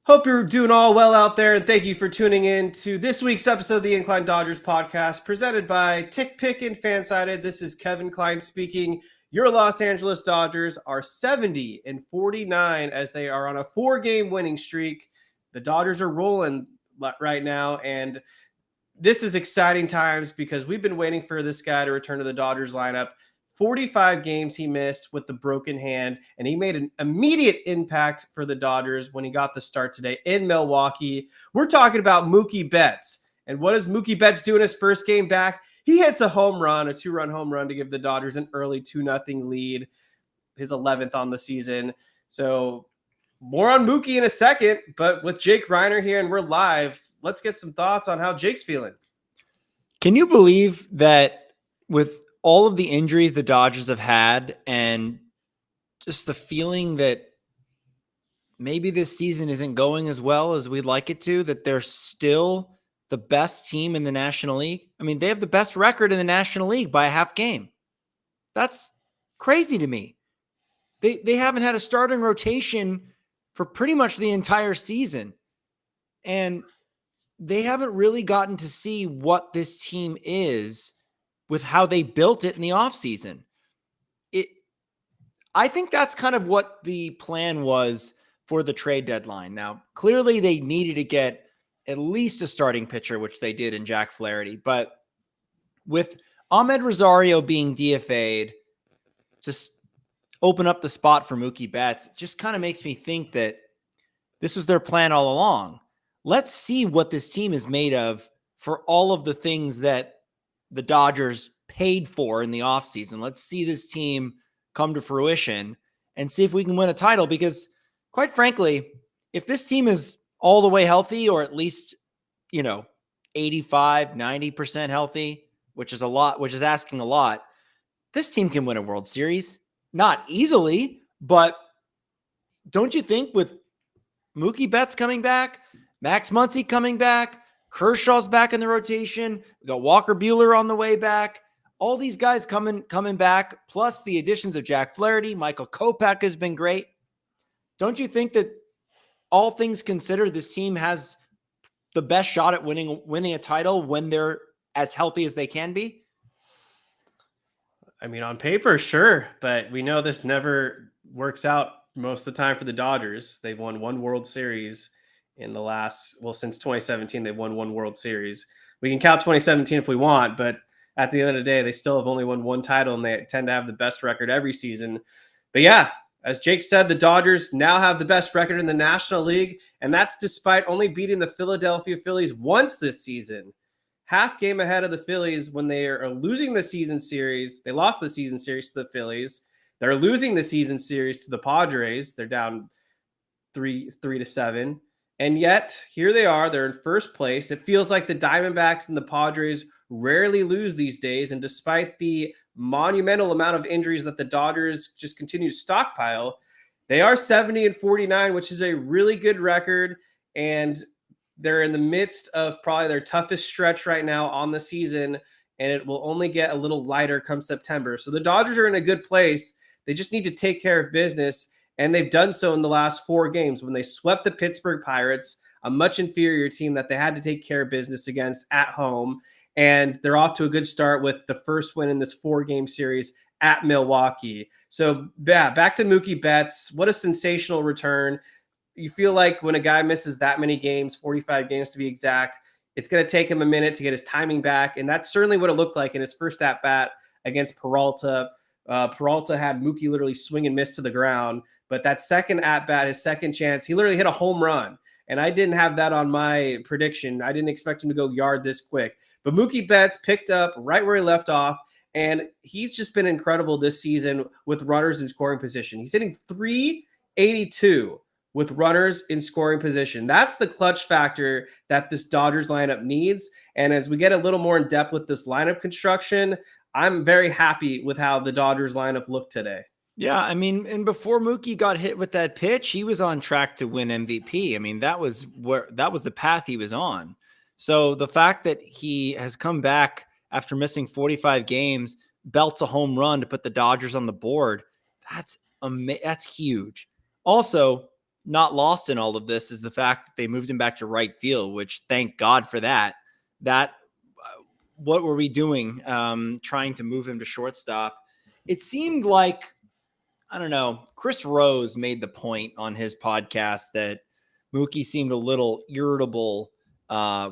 Hope you're doing all well out there, and thank you for tuning in to this week's episode of the Incline Dodgers podcast, presented by Tick Pick and Fansided. This is Kevin Klein speaking. Your Los Angeles Dodgers are 70-49 as they are on a 4-game winning streak. The Dodgers are rolling right now, and this is exciting times because we've been waiting for this guy to return to the Dodgers lineup. 45 games he missed with the broken hand, and he made an immediate impact for the Dodgers when he got the start today in Milwaukee. We're talking about Mookie Betts. And what does Mookie Betts do in his first game back? He hits a home run, a 2-run home run to give the Dodgers an early 2-0 lead, his 11th on the season. So more on Mookie in a second, but with Jake Reiner here and we're live, let's get some thoughts on how Jake's feeling. Can you believe that with all of the injuries the Dodgers have had and just the feeling that maybe this season isn't going as well as we'd like it to, that they're still the best team in the National League? I mean, they have the best record in the National League by a half game. That's crazy to me. They haven't had a starting rotation for pretty much the entire season. And they haven't really gotten to see what this team is with how they built it in the offseason. I think that's kind of what the plan was for the trade deadline. Now, clearly they needed to get at least a starting pitcher, which they did in Jack Flaherty. But with Amed Rosario being DFA'd, just open up the spot for Mookie Betts, it just kind of makes me think that this was their plan all along. Let's see what this team is made of for all of the things that the Dodgers paid for in the offseason. Let's see this team come to fruition and see if we can win a title, because quite frankly, if this team is all the way healthy, or at least, 85, 90% healthy, which is a lot, which is asking a lot, this team can win a World Series. Not easily, but don't you think with Mookie Betts coming back, Max Muncy coming back, Kershaw's back in the rotation, we got Walker Buehler on the way back, all these guys coming back, plus the additions of Jack Flaherty, Michael Kopech has been great. Don't you think that all things considered, this team has the best shot at winning a title when they're as healthy as they can be? I mean, on paper, sure, but we know this never works out most of the time for the Dodgers. They've won one World Series in the since 2017, they've won one World Series. We can count 2017 if we want, but at the end of the day, they still have only won one title, and they tend to have the best record every season. But yeah, as Jake said, the Dodgers now have the best record in the National League, and that's despite only beating the Philadelphia Phillies once this season. Half game ahead of the Phillies when they are losing the season series. They lost the season series to the Phillies. They're losing the season series to the Padres. They're down 3-7. And yet, here they are. They're in first place. It feels like the Diamondbacks and the Padres rarely lose these days. And despite the monumental amount of injuries that the Dodgers just continue to stockpile, they are 70-49, which is a really good record. And they're in the midst of probably their toughest stretch right now on the season. And it will only get a little lighter come September. So the Dodgers are in a good place. They just need to take care of business. And they've done so in the last 4 games when they swept the Pittsburgh Pirates, a much inferior team that they had to take care of business against at home. And they're off to a good start with the first win in this 4-game series at Milwaukee. So yeah, back to Mookie Betts. What a sensational return. You feel like when a guy misses that many games, 45 games to be exact, it's going to take him a minute to get his timing back. And that's certainly what it looked like in his first at-bat against Peralta. Peralta had Mookie literally swing and miss to the ground. But that second at-bat, his second chance, he literally hit a home run. And I didn't have that on my prediction. I didn't expect him to go yard this quick. But Mookie Betts picked up right where he left off. And he's just been incredible this season with runners in scoring position. He's hitting .382 with runners in scoring position. That's the clutch factor that this Dodgers lineup needs. And as we get a little more in depth with this lineup construction, I'm very happy with how the Dodgers lineup looked today. Yeah, I mean, and before Mookie got hit with that pitch, he was on track to win MVP. I mean, that was the path he was on. So the fact that he has come back after missing 45 games, belts a home run to put the Dodgers on the board, that's huge. Also, not lost in all of this is the fact that they moved him back to right field, which thank God for that. What were we doing trying to move him to shortstop? It seemed like, I don't know, Chris Rose made the point on his podcast that Mookie seemed a little irritable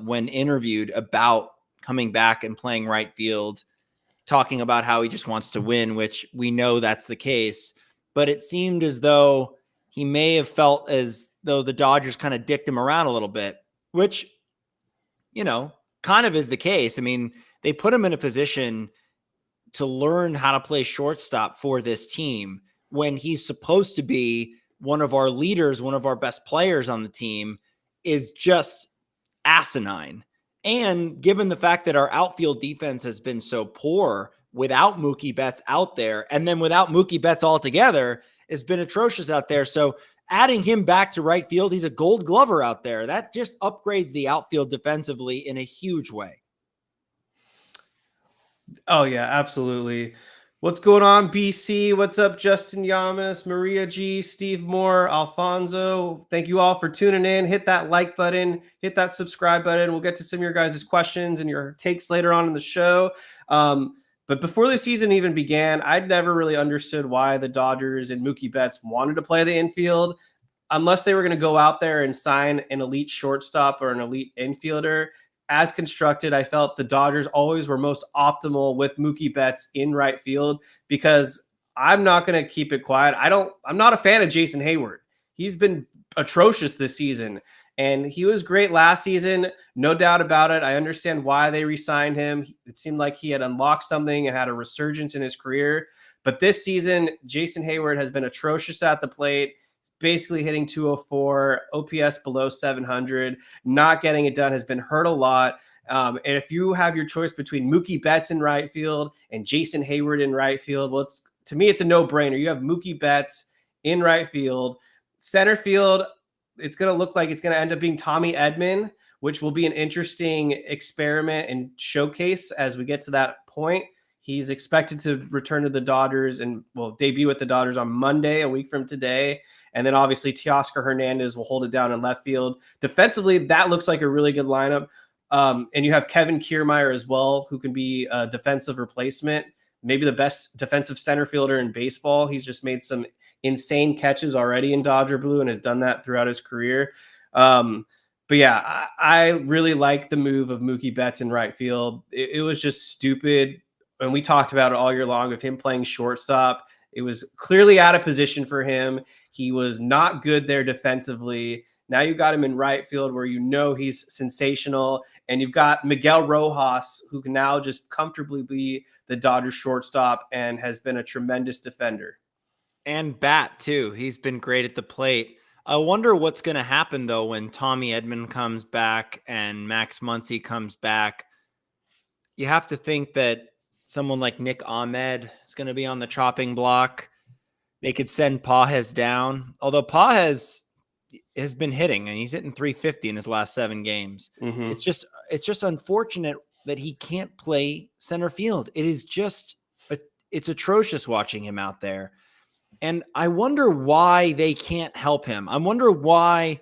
when interviewed about coming back and playing right field, talking about how he just wants to win, which we know that's the case. But it seemed as though he may have felt as though the Dodgers kind of dicked him around a little bit, which, kind of is the case. I mean, they put him in a position to learn how to play shortstop for this team when he's supposed to be one of our leaders, one of our best players on the team, is just asinine. And given the fact that our outfield defense has been so poor without Mookie Betts out there, and then without Mookie Betts altogether, it's been atrocious out there. So adding him back to right field, he's a gold glover out there. That just upgrades the outfield defensively in a huge way. Oh, yeah, absolutely. What's going on, BC? What's up, Justin Yamas, Maria G, Steve Moore, Alfonso? Thank you all for tuning in. Hit that like button, hit that subscribe button. We'll get to some of your guys' questions and your takes later on in the show. But before the season even began, I'd never really understood why the Dodgers and Mookie Betts wanted to play the infield unless they were going to go out there and sign an elite shortstop or an elite infielder. As constructed, I felt the Dodgers always were most optimal with Mookie Betts in right field, because I'm not going to keep it quiet. I'm not a fan of Jason Hayward. He's been atrocious this season, and he was great last season. No doubt about it. I understand why they re-signed him. It seemed like he had unlocked something and had a resurgence in his career. But this season, Jason Hayward has been atrocious at the plate. Basically hitting 204, OPS below 700, not getting it done, has been hurt a lot. And if you have your choice between Mookie Betts in right field and Jason Hayward in right field, well, to me, it's a no-brainer. You have Mookie Betts in right field. Center field, it's going to look like it's going to end up being Tommy Edman, which will be an interesting experiment and showcase as we get to that point. He's expected to return to the Dodgers and will debut with the Dodgers on Monday, a week from today. And then obviously Teoscar Hernandez will hold it down in left field. Defensively, that looks like a really good lineup. And you have Kevin Kiermaier as well, who can be a defensive replacement, maybe the best defensive center fielder in baseball. He's just made some insane catches already in Dodger blue and has done that throughout his career. But yeah, I really like the move of Mookie Betts in right field. It was just stupid. And we talked about it all year long of him playing shortstop. It was clearly out of position for him. He was not good there defensively. Now you've got him in right field where he's sensational. And you've got Miguel Rojas, who can now just comfortably be the Dodgers shortstop and has been a tremendous defender. And bat, too. He's been great at the plate. I wonder what's going to happen, though, when Tommy Edman comes back and Max Muncy comes back. You have to think that someone like Nick Ahmed is going to be on the chopping block. They could send Pages down, although Pages has been hitting, and he's hitting 350 in his last 7 games. Mm-hmm. It's just unfortunate that he can't play center field. It is just it's atrocious watching him out there. And I wonder why they can't help him. I wonder why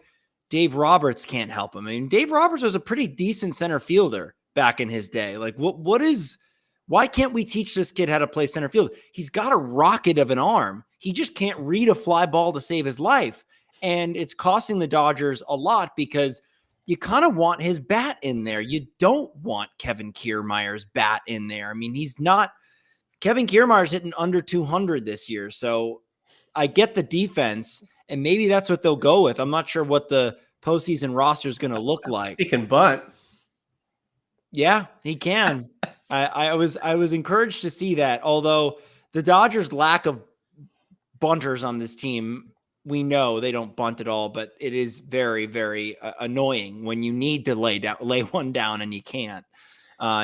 Dave Roberts can't help him. I mean, Dave Roberts was a pretty decent center fielder back in his day. Like, why can't we teach this kid how to play center field? He's got a rocket of an arm. He just can't read a fly ball to save his life. And it's costing the Dodgers a lot because you kind of want his bat in there. You don't want Kevin Kiermaier's bat in there. I mean, Kevin Kiermaier's hitting under 200 this year. So I get the defense, and maybe that's what they'll go with. I'm not sure what the postseason roster is going to look like. He can bunt. Yeah, he can. I was encouraged to see that. Although the Dodgers' lack of bunters on this team, we know they don't bunt at all, but it is very, very annoying when you need to lay one down and you can't.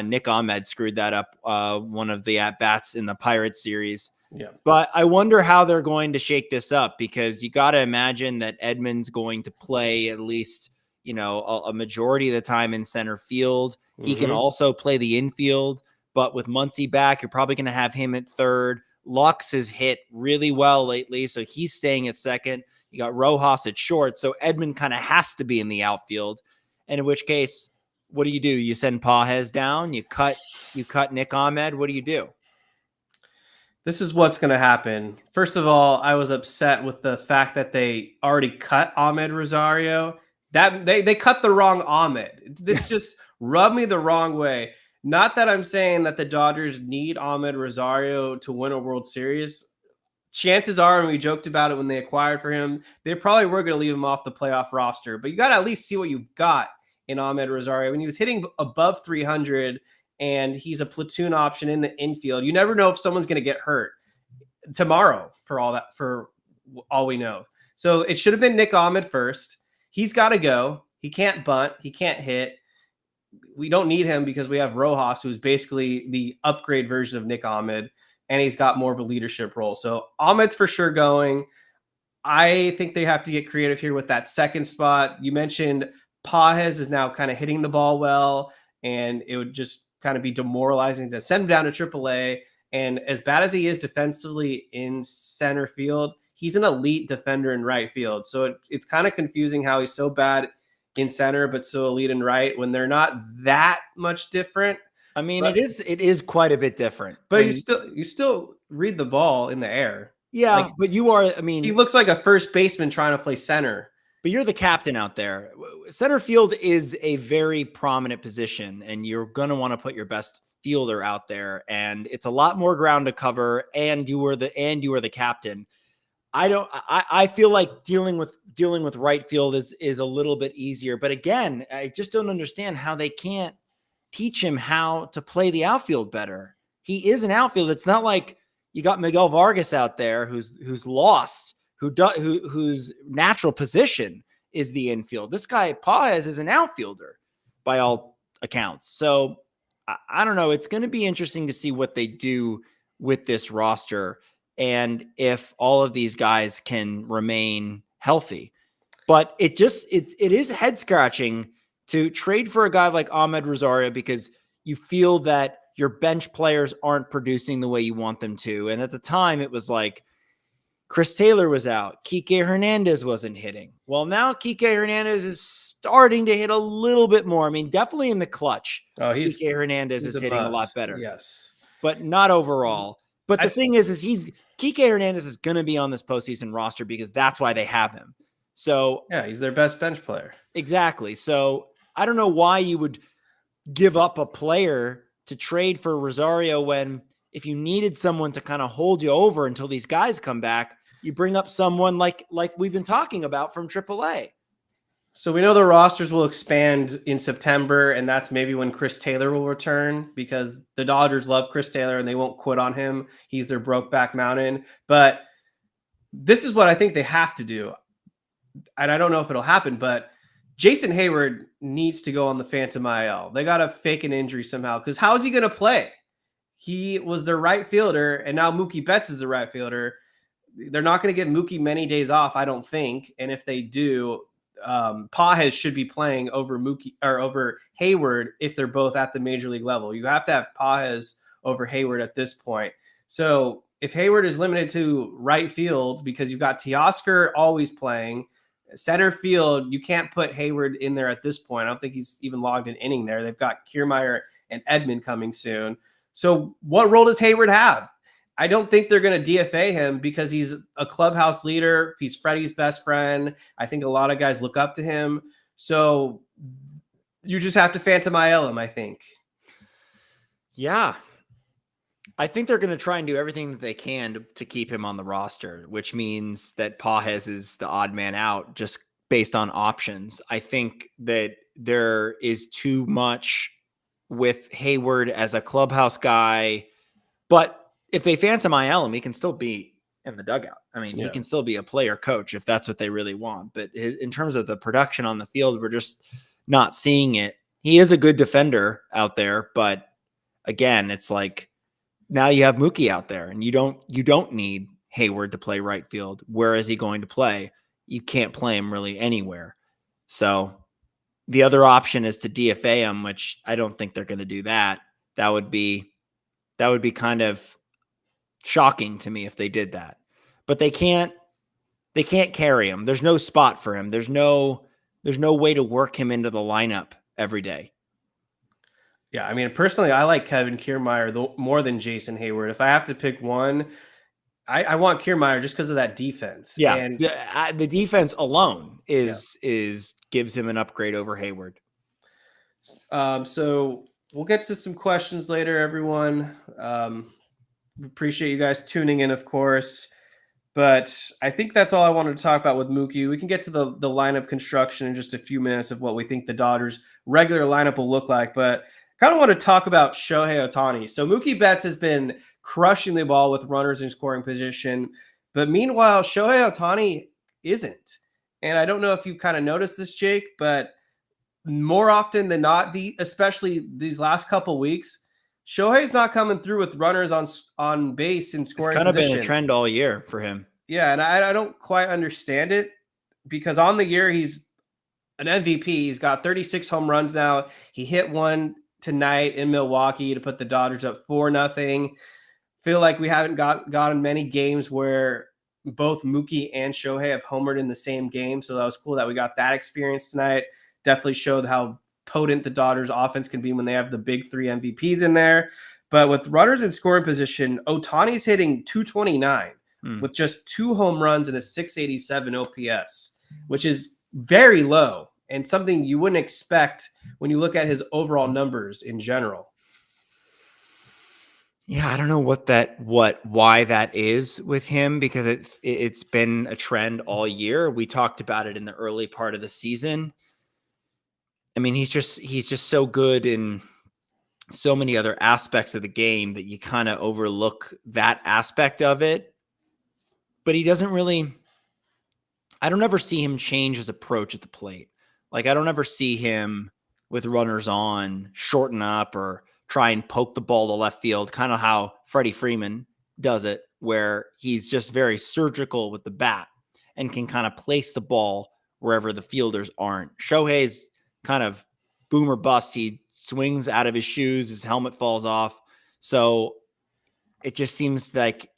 Nick Ahmed screwed that up, one of the at-bats in the Pirates series. Yeah. But I wonder how they're going to shake this up, because you got to imagine that Edman's going to play at least, a majority of the time in center field. Mm-hmm. He can also play the infield, but with Muncy back, you're probably going to have him at third. Lux has hit really well lately, so he's staying at second. You got Rojas at short. So Edman kind of has to be in the outfield. And in which case, what do? You send Pages down, you cut Nick Ahmed. What do you do? This is what's going to happen. First of all, I was upset with the fact that they already cut Amed Rosario. That they cut the wrong Ahmed. This just rubbed me the wrong way. Not that I'm saying that the Dodgers need Amed Rosario to win a World Series. Chances are, and we joked about it when they acquired for him, they probably were going to leave him off the playoff roster. But you got to at least see what you've got in Amed Rosario. When he was hitting above 300 and he's a platoon option in the infield, you never know if someone's going to get hurt tomorrow for all we know. So it should have been Nick Ahmed first. He's got to go. He can't bunt. He can't hit. We don't need him because we have Rojas, who's basically the upgrade version of Nick Ahmed, and he's got more of a leadership role. So Ahmed's for sure going. I think they have to get creative here with that second spot. You mentioned Pages is now kind of hitting the ball well, and it would just kind of be demoralizing to send him down to AAA. And as bad as he is defensively in center field, he's an elite defender in right field. So it's kind of confusing how he's so bad in center, but so elite in right when they're not that much different. I mean, it is quite a bit different. But you still read the ball in the air. Yeah, but you are, I mean, he looks like a first baseman trying to play center. But you're the captain out there. Center field is a very prominent position, and you're going to want to put your best fielder out there, and it's a lot more ground to cover, and you are the captain. I feel like dealing with right field is a little bit easier. But again, I just don't understand how they can't teach him how to play the outfield better. He is an outfield. It's not like you got Miguel Vargas out there who's lost, whose natural position is the infield. This guy Pages is an outfielder by all accounts. So I don't know. It's going to be interesting to see what they do with this roster and if all of these guys can remain healthy. But it is head scratching to trade for a guy like Amed Rosario because you feel that your bench players aren't producing the way you want them to. And at the time it was like Chris Taylor was out. Kike Hernandez wasn't hitting. Well, now Kike Hernandez is starting to hit a little bit more. I mean, definitely in the clutch. Kike Hernandez is hitting a lot better. Yes. But not overall. But the thing is Kike Hernandez is going to be on this postseason roster because that's why they have him. So yeah, he's their best bench player. Exactly. So I don't know why you would give up a player to trade for Rosario when if you needed someone to kind of hold you over until these guys come back, you bring up someone like we've been talking about from AAA. So we know the rosters will expand in September, and that's maybe when Chris Taylor will return because the Dodgers love Chris Taylor and they won't quit on him. He's their Brokeback Mountain. But this is what I think they have to do. And I don't know if it'll happen, but Jason Hayward needs to go on the Phantom IL. They got to fake an injury somehow because how is he going to play? He was their right fielder, and now Mookie Betts is the right fielder. They're not going to give Mookie many days off, I don't think. And if they do, Pages should be playing over Mookie or over Hayward if they're both at the major league level. You have to have Pages over Hayward at this point. So if Hayward is limited to right field because you've got Teoscar always playing center field, you can't put Hayward in there at this point. I don't think he's even logged an inning there. They've got Kiermaier and Edman coming soon. So what role does Hayward have? I don't think they're going to DFA him because he's a clubhouse leader. He's Freddie's best friend. I think a lot of guys look up to him. So you just have to Phantom IL him, I think. Yeah. I think they're going to try and do everything that they can to keep him on the roster, which means that Pages is the odd man out just based on options. I think that there is too much with Hayward as a clubhouse guy, but if they Phantom IL him, he can still be in the dugout. I mean, he can still be a player coach if that's what they really want. But in terms of the production on the field, we're just not seeing it. He is a good defender out there, but again, it's like now you have Mookie out there, and you don't need Hayward to play right field. Where is he going to play? You can't play him really anywhere. So the other option is to DFA him, which I don't think they're going to do that. That would be kind of shocking to me if they did that. But they can't they can't carry him. There's no spot for him. There's no way to work him into the lineup every day. Yeah, I mean, personally, I like Kevin Kiermaier more than Jason Hayward. If I have to pick one, I want Kiermaier just because of that defense. Yeah, And the defense alone is gives him an upgrade over Hayward. So we'll get to some questions later, everyone. Appreciate you guys tuning in, of course. But I think that's all I wanted to talk about with Mookie. We can get to the lineup construction in just a few minutes of what we think the Dodgers' regular lineup will look like. But I kind of want to talk about Shohei Otani. So Mookie Betts has been crushing the ball with runners in scoring position. But meanwhile, Shohei Otani isn't. And I don't know if you've kind of noticed this, Jake, but more often than not, especially these last couple weeks, Shohei's not coming through with runners on base in scoring position. It's kind of been a trend all year for him. Yeah, and I don't quite understand it because on the year he's an MVP. He's got 36 home runs now. He hit one tonight in Milwaukee to put the Dodgers up 4-0. Feel like we haven't gotten many games where both Mookie and Shohei have homered in the same game. So that was cool that we got that experience tonight. Definitely showed how potent the Dodgers offense can be when they have the big three MVPs in there. But with runners in scoring position, Ohtani's hitting 229 with just 2 home runs and a 687 OPS, which is very low and something you wouldn't expect when you look at his overall numbers in general. Yeah, I don't know why that is with him because it's been a trend all year. We talked about it in the early part of the season. I mean, he's just so good in so many other aspects of the game that you kind of overlook that aspect of it. But he doesn't really, I don't ever see him change his approach at the plate. Like, I don't ever see him with runners on shorten up or try and poke the ball to left field, kind of how Freddie Freeman does it, where he's just very surgical with the bat and can kind of place the ball wherever the fielders aren't. Shohei's kind of boom or bust. He swings out of his shoes, his helmet falls off. So it just seems like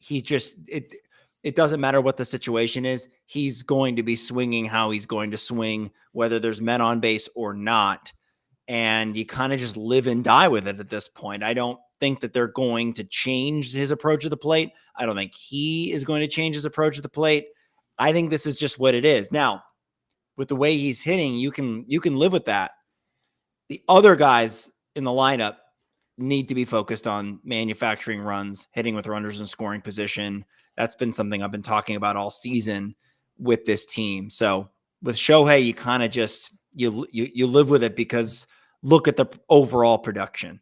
it doesn't matter what the situation is. He's going to be swinging how he's going to swing, whether there's men on base or not. And you kind of just live and die with it at this point. I don't think that they're going to change his approach to the plate. I don't think he is going to change his approach to the plate. I think this is just what it is. Now, with the way he's hitting, you can live with that. The other guys in the lineup need to be focused on manufacturing runs, hitting with runners in scoring position. That's been something I've been talking about all season with this team. So with Shohei, you kind of just you live with it because look at the overall production.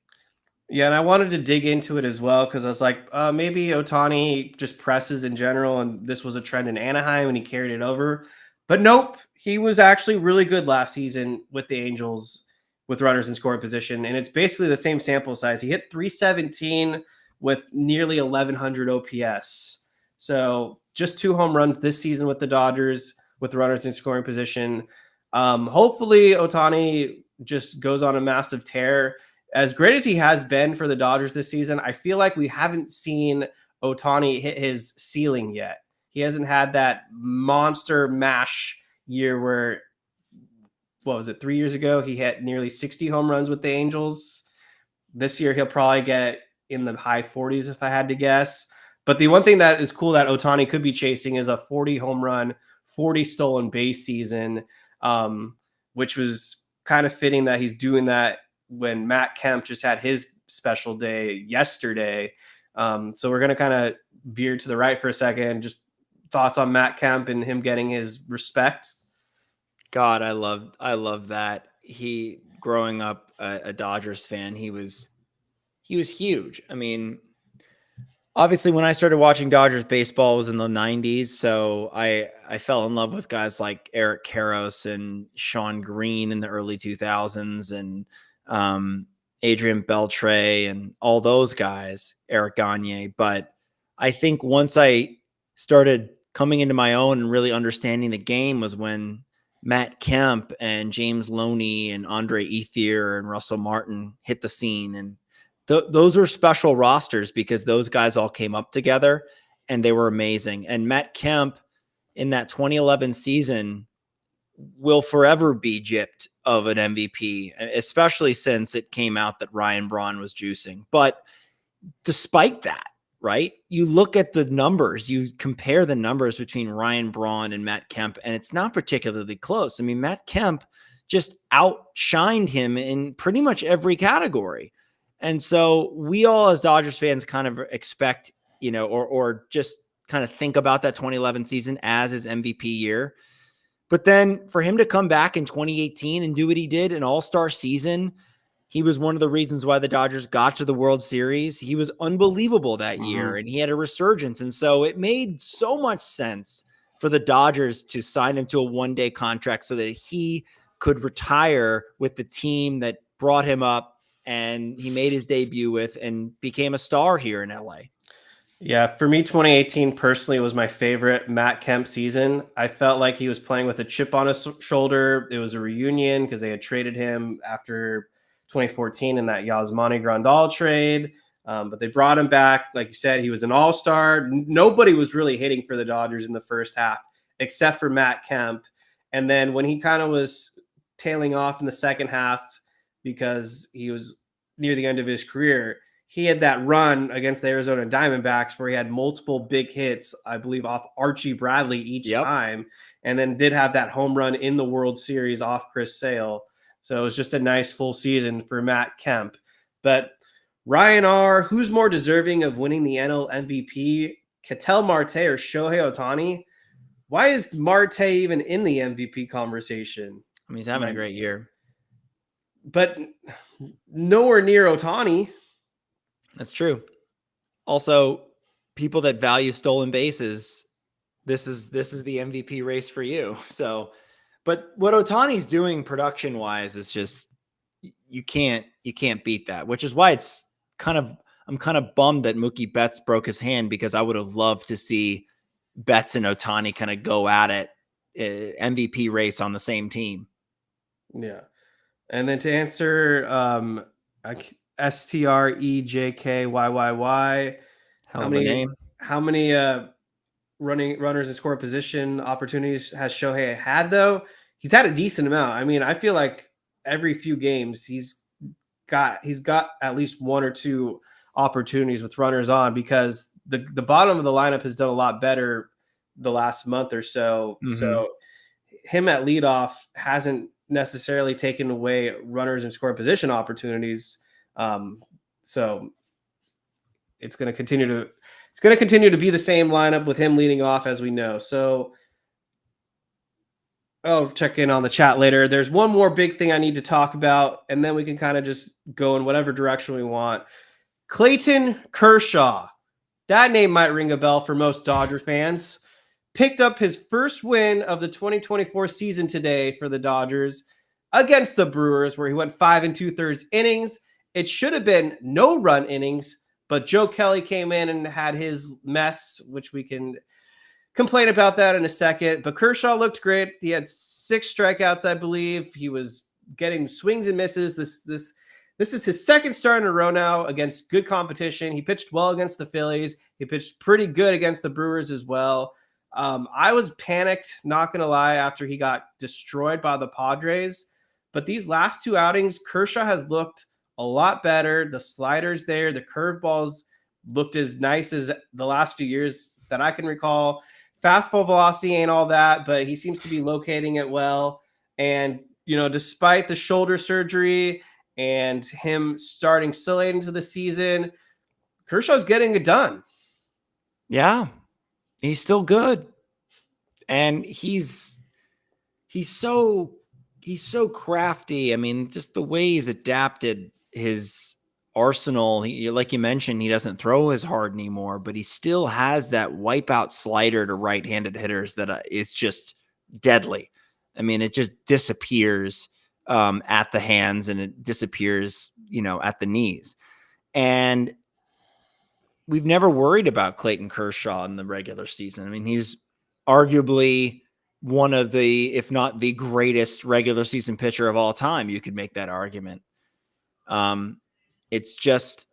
Yeah, and I wanted to dig into it as well because I was like, maybe Ohtani just presses in general, and this was a trend in Anaheim, and he carried it over. But nope, he was actually really good last season with the Angels with runners in scoring position, and it's basically the same sample size. He hit 317 with nearly 1,100 OPS. So just 2 home runs this season with the Dodgers with runners in scoring position. Hopefully Ohtani just goes on a massive tear. As great as he has been for the Dodgers this season, I feel like we haven't seen Ohtani hit his ceiling yet. He hasn't had that monster mash year where, what was it, 3 years ago? He hit nearly 60 home runs with the Angels. This year, he'll probably get in the high 40s if I had to guess. But the one thing that is cool that Ohtani could be chasing is a 40 home run, 40 stolen base season, which was kind of fitting that he's doing that when Matt Kemp just had his special day yesterday. So we're going to kind of veer to the right for a second. Just thoughts on Matt Kemp and him getting his respect. God, I love that. He, growing up a Dodgers fan, he was huge. I mean, obviously when I started watching Dodgers baseball was in the 90s. So I fell in love with guys like Eric Karros and Sean Green in the early 2000s and Adrian Beltre and all those guys, Eric Gagne. But I think once I started coming into my own and really understanding the game was when Matt Kemp and James Loney and Andre Ethier and Russell Martin hit the scene. And those were special rosters because those guys all came up together and they were amazing. And Matt Kemp in that 2011 season will forever be gypped of an MVP, especially since it came out that Ryan Braun was juicing. But despite that, right, you look at the numbers, you compare the numbers between Ryan Braun and Matt Kemp, and it's not particularly close. I mean, Matt Kemp just outshined him in pretty much every category. And so we all as Dodgers fans kind of expect, or just kind of think about that 2011 season as his MVP year. But then for him to come back in 2018 and do what he did, an all-star season, he was one of the reasons why the Dodgers got to the World Series. He was unbelievable that year, and he had a resurgence. And so it made so much sense for the Dodgers to sign him to a one-day contract so that he could retire with the team that brought him up and he made his debut with and became a star here in LA. Yeah, for me, 2018 personally was my favorite Matt Kemp season. I felt like he was playing with a chip on his shoulder. It was a reunion because they had traded him after 2014 in that Yasmani Grandal trade. But they brought him back. Like you said, he was an all-star. Nobody was really hitting for the Dodgers in the first half except for Matt Kemp. And then when he kind of was tailing off in the second half because he was near the end of his career, he had that run against the Arizona Diamondbacks where he had multiple big hits, I believe, off Archie Bradley each time, and then did have that home run in the World Series off Chris Sale. So it was just a nice full season for Matt Kemp. But Ryan R., who's more deserving of winning the NL MVP, Ketel Marte or Shohei Otani? Why is Marte even in the MVP conversation? I mean, he's having a great year. But nowhere near Ohtani. That's true. Also, people that value stolen bases, this is the MVP race for you. So, but what Ohtani's doing production wise is just you can't beat that, which is why I'm kind of bummed that Mookie Betts broke his hand, because I would have loved to see Betts and Ohtani kind of go at it, MVP race on the same team. Yeah. And then to answer STREJKYYY, how many runners in scoring position opportunities has Shohei had, though? He's had a decent amount. I mean, I feel like every few games he's got at least one or two opportunities with runners on, because the bottom of the lineup has done a lot better the last month or so. Mm-hmm. So him at leadoff hasn't necessarily taken away runners in scoring position opportunities. So it's going to continue to be the same lineup with him leading off, as we know. So check in on the chat later. There's one more big thing I need to talk about, and then we can kind of just go in whatever direction we want. Clayton Kershaw. That name might ring a bell for most Dodger fans. Picked up his first win of the 2024 season today for the Dodgers against the Brewers, where he went 5 2/3 innings. It should have been no run innings, but Joe Kelly came in and had his mess, which we can complain about that in a second. But Kershaw looked great. He had 6 strikeouts, I believe. He was getting swings and misses. This is his second start in a row now against good competition. He pitched well against the Phillies. He pitched pretty good against the Brewers as well. I was panicked, not going to lie, after he got destroyed by the Padres. But these last 2 outings, Kershaw has looked a lot better. The sliders there, the curveballs looked as nice as the last few years that I can recall. Fastball velocity ain't all that, but he seems to be locating it well. And, despite the shoulder surgery and him starting so late into the season, Kershaw's getting it done. Yeah, he's still good. And he's so crafty. I mean, just the way he's adapted his arsenal. Like you mentioned, he doesn't throw as hard anymore, but he still has that wipeout slider to right-handed hitters that is just deadly. I mean, it just disappears at the hands, and it disappears, at the knees. And we've never worried about Clayton Kershaw in the regular season. I mean, he's arguably one of the, if not the greatest regular season pitcher of all time. You could make that argument. It's just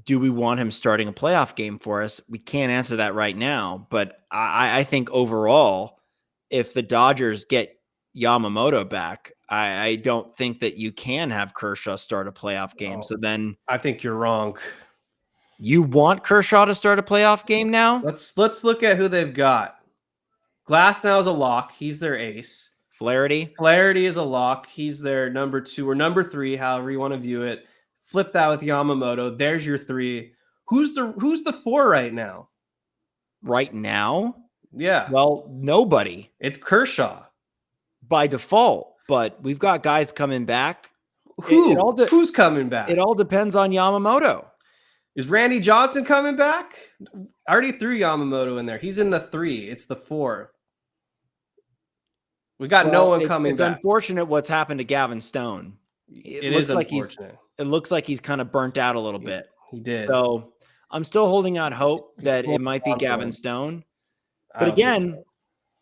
do we want him starting a playoff game for us? We can't answer that right now, but I think overall, if the Dodgers get Yamamoto back, I don't think that you can have Kershaw start a playoff game. Oh, So then I think you're wrong. you want Kershaw to start a playoff game now? Let's look at who they've got. Glass now is a lock. He's their ace. Flaherty? Flaherty is a lock. He's their number 2 or number 3, however you want to view it. Flip that with Yamamoto. There's your 3. Who's the 4 right now? Right now? Yeah. Well, nobody. It's Kershaw. By default, but we've got guys coming back. Who's coming back? It all depends on Yamamoto. Is Randy Johnson coming back? I already threw Yamamoto in there. He's in the 3. It's the 4. We got no one coming back. It's unfortunate what's happened to Gavin Stone. It is unfortunate. It looks like he's kind of burnt out a little bit. He did. So I'm still holding out hope that it might be Gavin Stone. But again,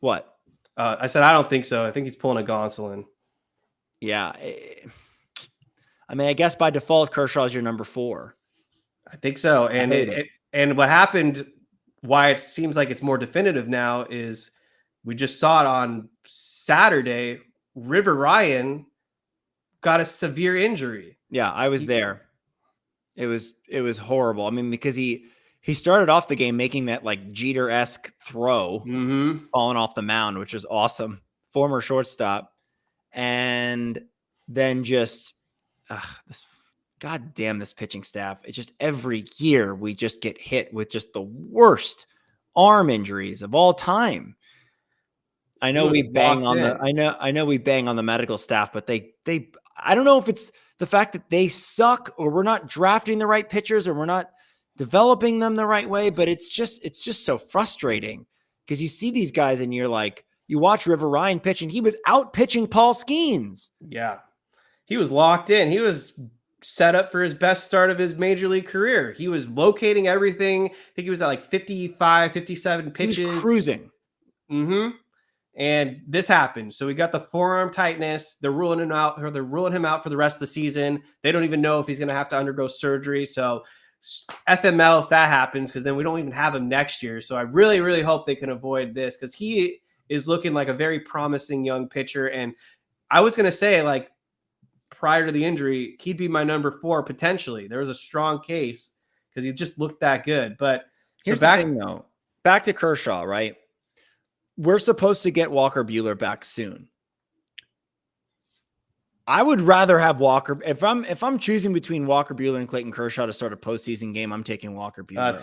what? I said I don't think so. I think he's pulling a Gonsolin. Yeah. I mean, I guess by default, Kershaw is your number 4. I think so. And what happened, why it seems like it's more definitive now, is we just saw it on Saturday. River Ryan got a severe injury. Yeah, I was there. It was horrible. I mean, because he started off the game making that like Jeter-esque throw, falling off the mound, which was awesome. Former shortstop. And then just God damn this pitching staff. It just every year we just get hit with just the worst arm injuries of all time. I know we bang on the medical staff, but they I don't know if it's the fact that they suck or we're not drafting the right pitchers or we're not developing them the right way, but it's just so frustrating because you see these guys and you're like, you watch River Ryan pitch and he was out pitching Paul Skeens. Yeah. He was locked in. He was set up for his best start of his major league career. He was locating everything. I think he was at like 55, 57 pitches. He was cruising. And this happened. So we got the forearm tightness. They're ruling him out, or they're ruling him out for the rest of the season. They don't even know if he's going to have to undergo surgery. So FML if that happens, because then we don't even have him next year. So I really, really hope they can avoid this because he is looking like a very promising young pitcher. And I was going to say, like, prior to the injury, he'd be my number 4 potentially. There was a strong case because he just looked that good. But here's the thing, though. Back to Kershaw, right? We're supposed to get Walker Buehler back soon. I would rather have Walker. If I'm choosing between Walker Buehler and Clayton Kershaw to start a postseason game, I'm taking Walker Buehler.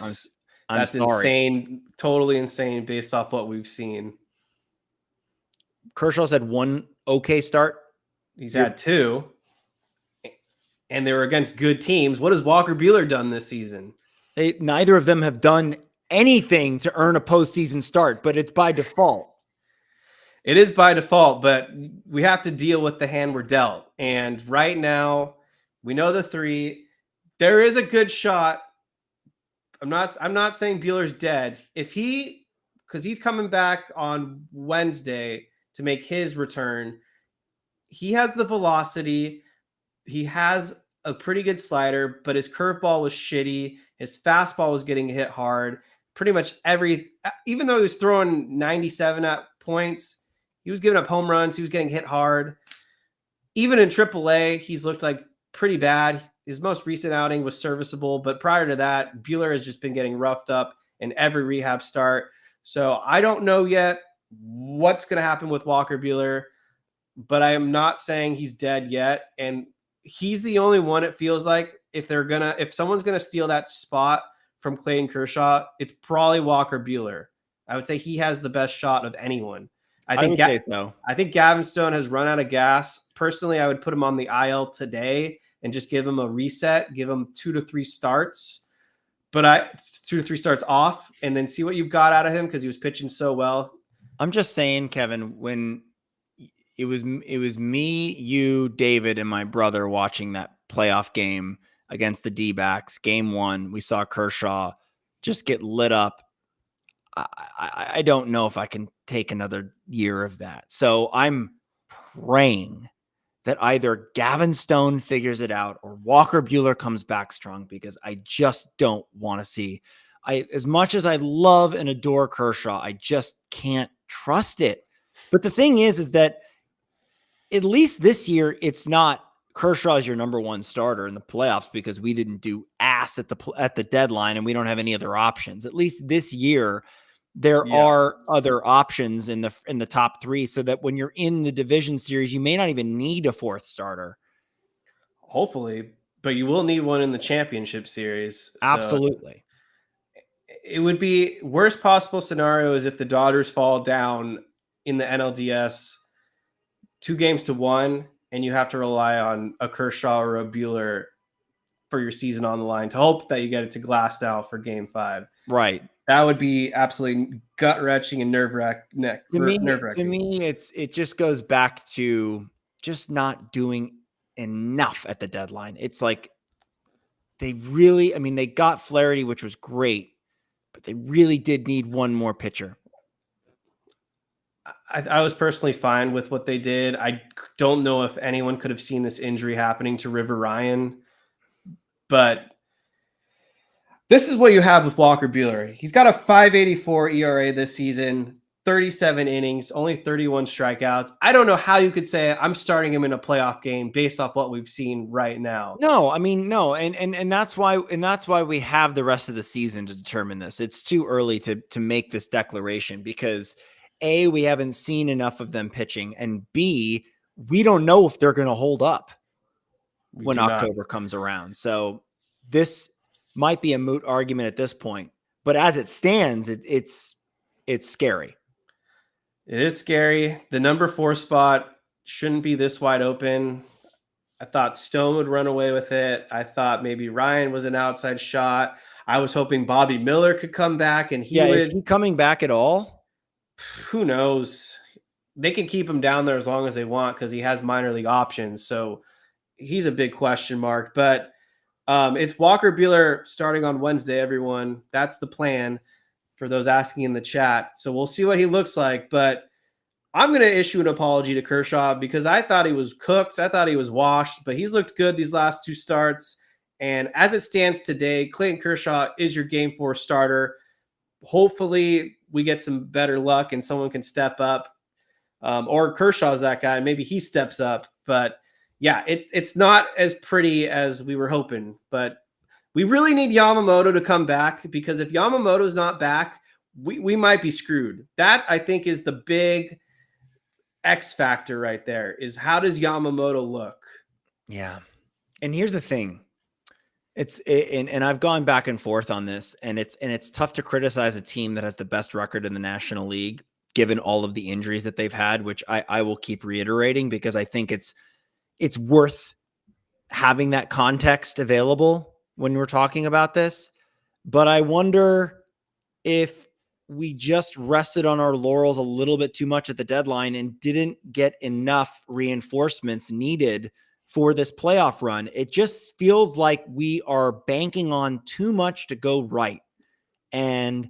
That's sorry. Insane, totally insane based off what we've seen. Kershaw's had one okay start. He's had 2, and they were against good teams. What has Walker Buehler done this season? Neither of them have done anything to earn a postseason start, but it's by default. It is by default, but we have to deal with the hand we're dealt. And right now, we know the 3. There is a good shot. I'm not saying Buehler's dead. Because he's coming back on Wednesday to make his return. He has the velocity. He has a pretty good slider, but his curveball was shitty. His fastball was getting hit hard. Pretty much even though he was throwing 97 at points, he was giving up home runs. He was getting hit hard. Even in AAA, he's looked like pretty bad. His most recent outing was serviceable, but prior to that, Buehler has just been getting roughed up in every rehab start. So I don't know yet what's going to happen with Walker Buehler, but I am not saying he's dead yet. And he's the only one, it feels like, if someone's going to steal that spot from Clayton Kershaw, it's probably Walker Buehler. I would say he has the best shot of anyone. I think Gavin Stone has run out of gas. Personally, I would put him on the IL today and just give him a reset, give him 2 to 3 starts, 2 to 3 starts off, and then see what you've got out of him because he was pitching so well. I'm just saying, Kevin, when it was me, you, David, and my brother watching that playoff game against the D-backs, game 1, we saw Kershaw just get lit up. I don't know if I can take another year of that. So I'm praying that either Gavin Stone figures it out or Walker Buehler comes back strong, because I just don't want to see. As much as I love and adore Kershaw, I just can't trust it. But the thing is that at least this year, it's not Kershaw is your number one starter in the playoffs because we didn't do ass at the deadline and we don't have any other options. At least this year, there are other options in the top three, so that when you're in the division series, you may not even need a fourth starter. Hopefully, but you will need one in the championship series. Absolutely. So it would be worst possible scenario is if the Dodgers fall down in the NLDS 2-1, and you have to rely on a Kershaw or a Buehler for your season on the line to hope that you get it to Glasnow for Game 5. Right. That would be absolutely gut-wrenching and nerve-wracking. To me, it just goes back to just not doing enough at the deadline. It's like they got Flaherty, which was great, but they really did need one more pitcher. I was personally fine with what they did. I don't know if anyone could have seen this injury happening to River Ryan, but this is what you have with Walker Buehler. He's got a 5.84 ERA this season, 37 innings, only 31 strikeouts. I don't know how you could say I'm starting him in a playoff game based off what we've seen right now. No, and that's why we have the rest of the season to determine this. It's too early to make this declaration because A, we haven't seen enough of them pitching, and B, we don't know if they're going to hold up when October comes around. So this might be a moot argument at this point, but as it stands, it's scary. It is scary. The number 4 spot shouldn't be this wide open. I thought Stone would run away with it. I thought maybe Ryan was an outside shot. I was hoping Bobby Miller could come back, and is he coming back at all? Who knows? They can keep him down there as long as they want because he has minor league options. So he's a big question mark, but it's Walker Buehler starting on Wednesday, everyone. That's the plan for those asking in the chat. So we'll see what he looks like, but I'm going to issue an apology to Kershaw because I thought he was cooked. I thought he was washed, but he's looked good these last 2 starts. And as it stands today, Clayton Kershaw is your Game 4 starter. Hopefully we get some better luck and someone can step up. Or Kershaw's that guy. Maybe he steps up, but yeah, it's not as pretty as we were hoping, but we really need Yamamoto to come back because if Yamamoto's not back, we might be screwed. That I think is the big X factor right there is how does Yamamoto look? Yeah. And here's the thing. And I've gone back and forth on this, and it's tough to criticize a team that has the best record in the National League, given all of the injuries that they've had, which I will keep reiterating because I think it's worth having that context available when we're talking about this. But I wonder if we just rested on our laurels a little bit too much at the deadline and didn't get enough reinforcements needed for this playoff run. It just feels like we are banking on too much to go right. And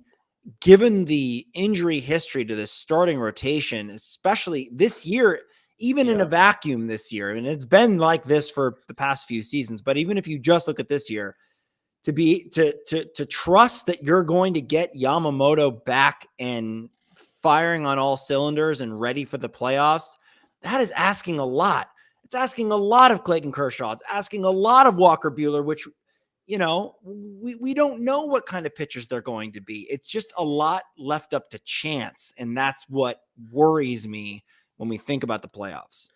given the injury history to this starting rotation, especially this year, even in a vacuum this year, and it's been like this for the past few seasons, but even if you just look at this year, to trust that you're going to get Yamamoto back and firing on all cylinders and ready for the playoffs, that is asking a lot. It's asking a lot of Clayton Kershaw. It's asking a lot of Walker Buehler, which, we don't know what kind of pitchers they're going to be. It's just a lot left up to chance. And that's what worries me when we think about the playoffs.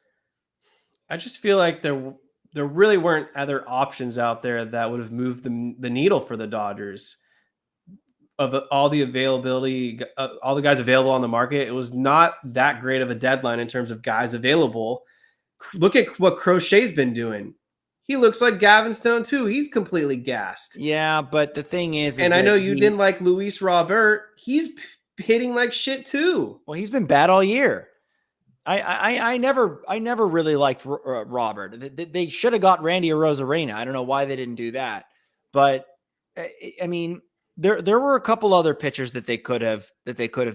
I just feel like there really weren't other options out there that would have moved the needle for the Dodgers. Of all the availability, all the guys available on the market, it was not that great of a deadline in terms of guys available. Look at what Crochet's been doing. He looks like Gavin Stone too. He's completely gassed. Yeah, but the thing is and I know you didn't like Luis Robert. He's hitting like shit too. Well, he's been bad all year. I never really liked Robert. They should have got Randy Arozarena. I don't know why they didn't do that, but I mean, there were a couple other pitchers that they could have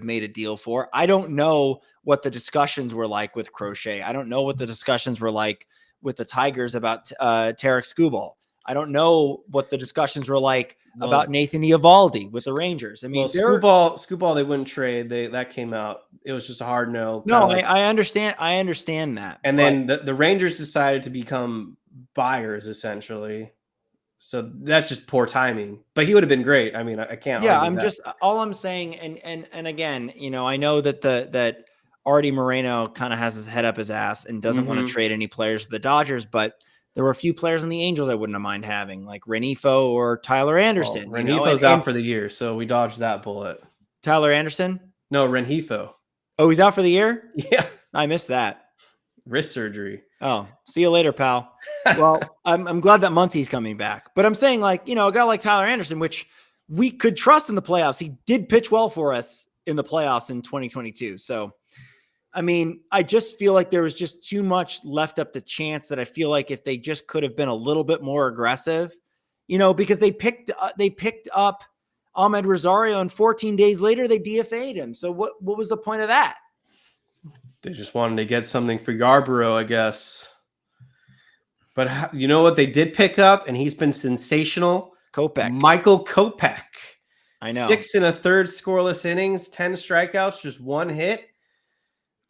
made a deal for. I don't know what the discussions were like with Crochet. I don't know what the discussions were like with the Tigers about Tarek Skubal. I don't know what the discussions were like about Nathan Eovaldi with the Rangers. I mean, Skubal, they wouldn't trade. That came out. It was just a hard no. No, I understand. I understand that. And then the Rangers decided to become buyers essentially. So that's just poor timing. But he would have been great. I mean, I can't. Yeah, all I'm saying, and again, I know that Artie Moreno kind of has his head up his ass and doesn't want to trade any players to the Dodgers, but there were a few players on the Angels I wouldn't have mind having, like Renifo or Tyler Anderson. Well, Renifo's out for the year, so we dodged that bullet. Tyler Anderson? No, Renifo. Oh, he's out for the year? Yeah. I missed that. Wrist surgery. Oh, see you later, pal. Well, I'm glad that Muncy's coming back. But I'm saying, a guy like Tyler Anderson, which we could trust in the playoffs. He did pitch well for us in the playoffs in 2022. So, I mean, I just feel like there was just too much left up to chance that I feel like if they just could have been a little bit more aggressive, because they picked up Amed Rosario and 14 days later they DFA'd him. So what was the point of that? They just wanted to get something for Yarborough, I guess. But you know what they did pick up, and he's been sensational? Michael Kopech. I know. 6 1/3 scoreless innings, 10 strikeouts, just 1 hit.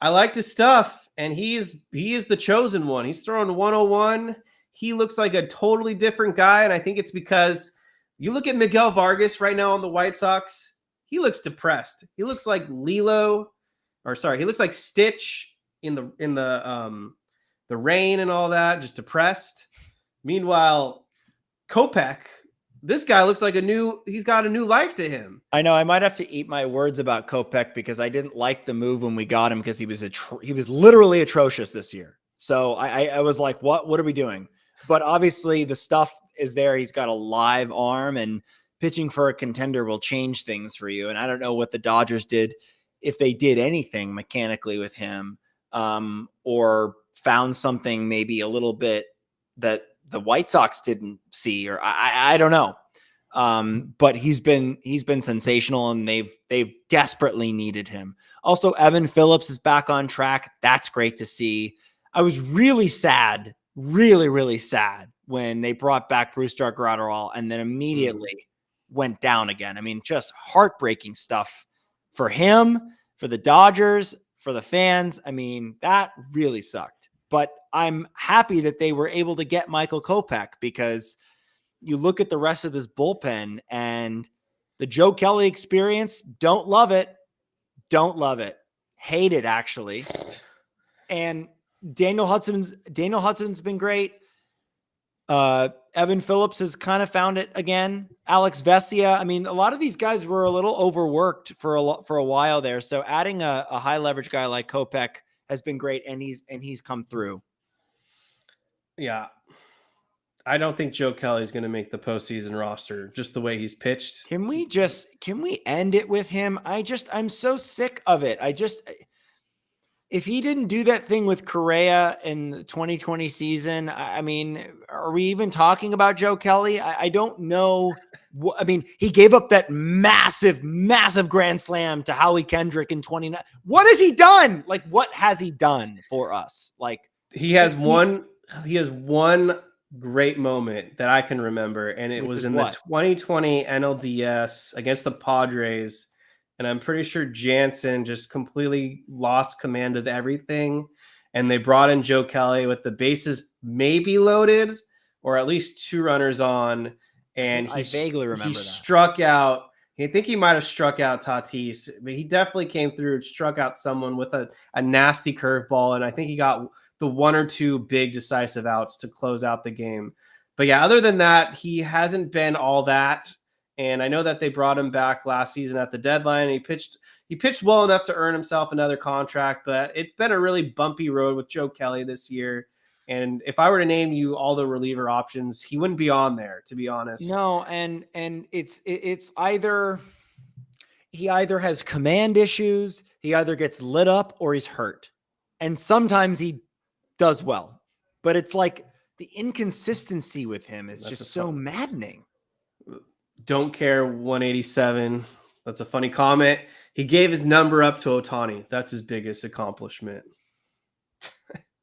I liked his stuff, and he is the chosen one. He's throwing 101. He looks like a totally different guy, and I think it's because you look at Miguel Vargas right now on the White Sox. He looks depressed. He looks like he looks like Stitch in the rain and all that, just depressed. Meanwhile, Kopech, this guy looks like he's got a new life to him. I know I might have to eat my words about Kopech because I didn't like the move when we got him because he was literally atrocious this year. So I was like, what are we doing? But obviously the stuff is there. He's got a live arm, and pitching for a contender will change things for you. And I don't know what the Dodgers did, if they did anything mechanically with him, or found something maybe a little bit that the White Sox didn't see, or I don't know. But he's been sensational, and they've desperately needed him. Also, Evan Phillips is back on track. That's great to see. I was really sad, really sad when they brought back Brusdar Graterol and then immediately went down again. I mean, just heartbreaking stuff for him, for the Dodgers, for the fans. I mean, that really sucked. But I'm happy that they were able to get Michael Kopech, because you look at the rest of this bullpen and the Joe Kelly experience, don't love it. Hate it, actually. And Daniel Hudson's been great. Evan Phillips has kind of found it again. Alex Vesia. I mean, a lot of these guys were a little overworked for a while there. So adding a high leverage guy like Kopech has been great, and he's come through. Yeah. I don't think Joe Kelly's going to make the postseason roster, just the way he's pitched. Can we end it with him? I'm so sick of it. If he didn't do that thing with Correa in the 2020 season, I mean, are we even talking about Joe Kelly? I don't know. I mean, he gave up that massive grand slam to Howie Kendrick in 29. What has he done? Like, what has he done for us? Like, he has one great moment that I can remember, and it was in the 2020 NLDS against the Padres. And I'm pretty sure Jansen just completely lost command of everything. And they brought in Joe Kelly with the bases maybe loaded, or at least 2 runners on. And I vaguely remember he that. Struck out. I think he might have struck out Tatis, but he definitely came through and struck out someone with a nasty curveball. And I think he got the 1 or 2 big decisive outs to close out the game. But yeah, other than that, he hasn't been all that. And I know that they brought him back last season at the deadline. He pitched well enough to earn himself another contract, but it's been a really bumpy road with Joe Kelly this year. And if I were to name you all the reliever options, he wouldn't be on there, to be honest. No, and it's either he either has command issues, he either gets lit up, or he's hurt. And sometimes he does well. But it's like the inconsistency with him is just so maddening. Don't care 187. That's a funny comment. He gave his number up to Ohtani. That's his biggest accomplishment.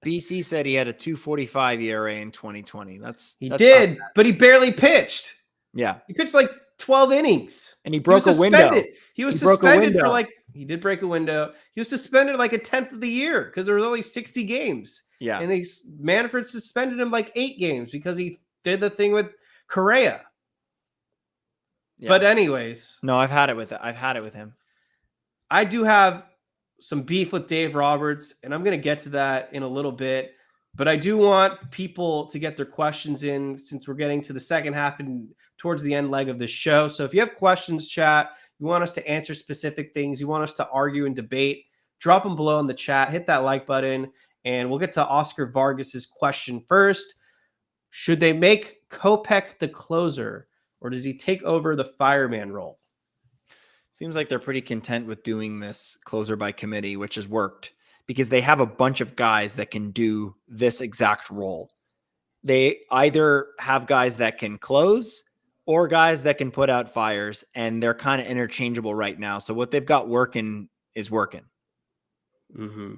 BC said he had a 2.45 ERA in 2020. That's did, but he barely pitched. Yeah. He pitched like 12 innings. And he broke a window. He was suspended for like, he did break a window. He was suspended like a 10th of the year because there was only 60 games. Yeah. And Manfred suspended him like 8 games because he did the thing with Correa. Yeah. But anyways. No, I've had it with him. I do have some beef with Dave Roberts, and I'm going to get to that in a little bit. But I do want people to get their questions in since we're getting to the second half and towards the end leg of this show. So if you have questions, chat, you want us to answer specific things, you want us to argue and debate, drop them below in the chat, hit that like button, and we'll get to Oscar Vargas's question first. Should they make Kopech the closer, or does he take over the fireman role? Seems like they're pretty content with doing this closer by committee, which has worked because they have a bunch of guys that can do this exact role. They either have guys that can close or guys that can put out fires, and they're kind of interchangeable right now. So what they've got working is working. Mm-hmm.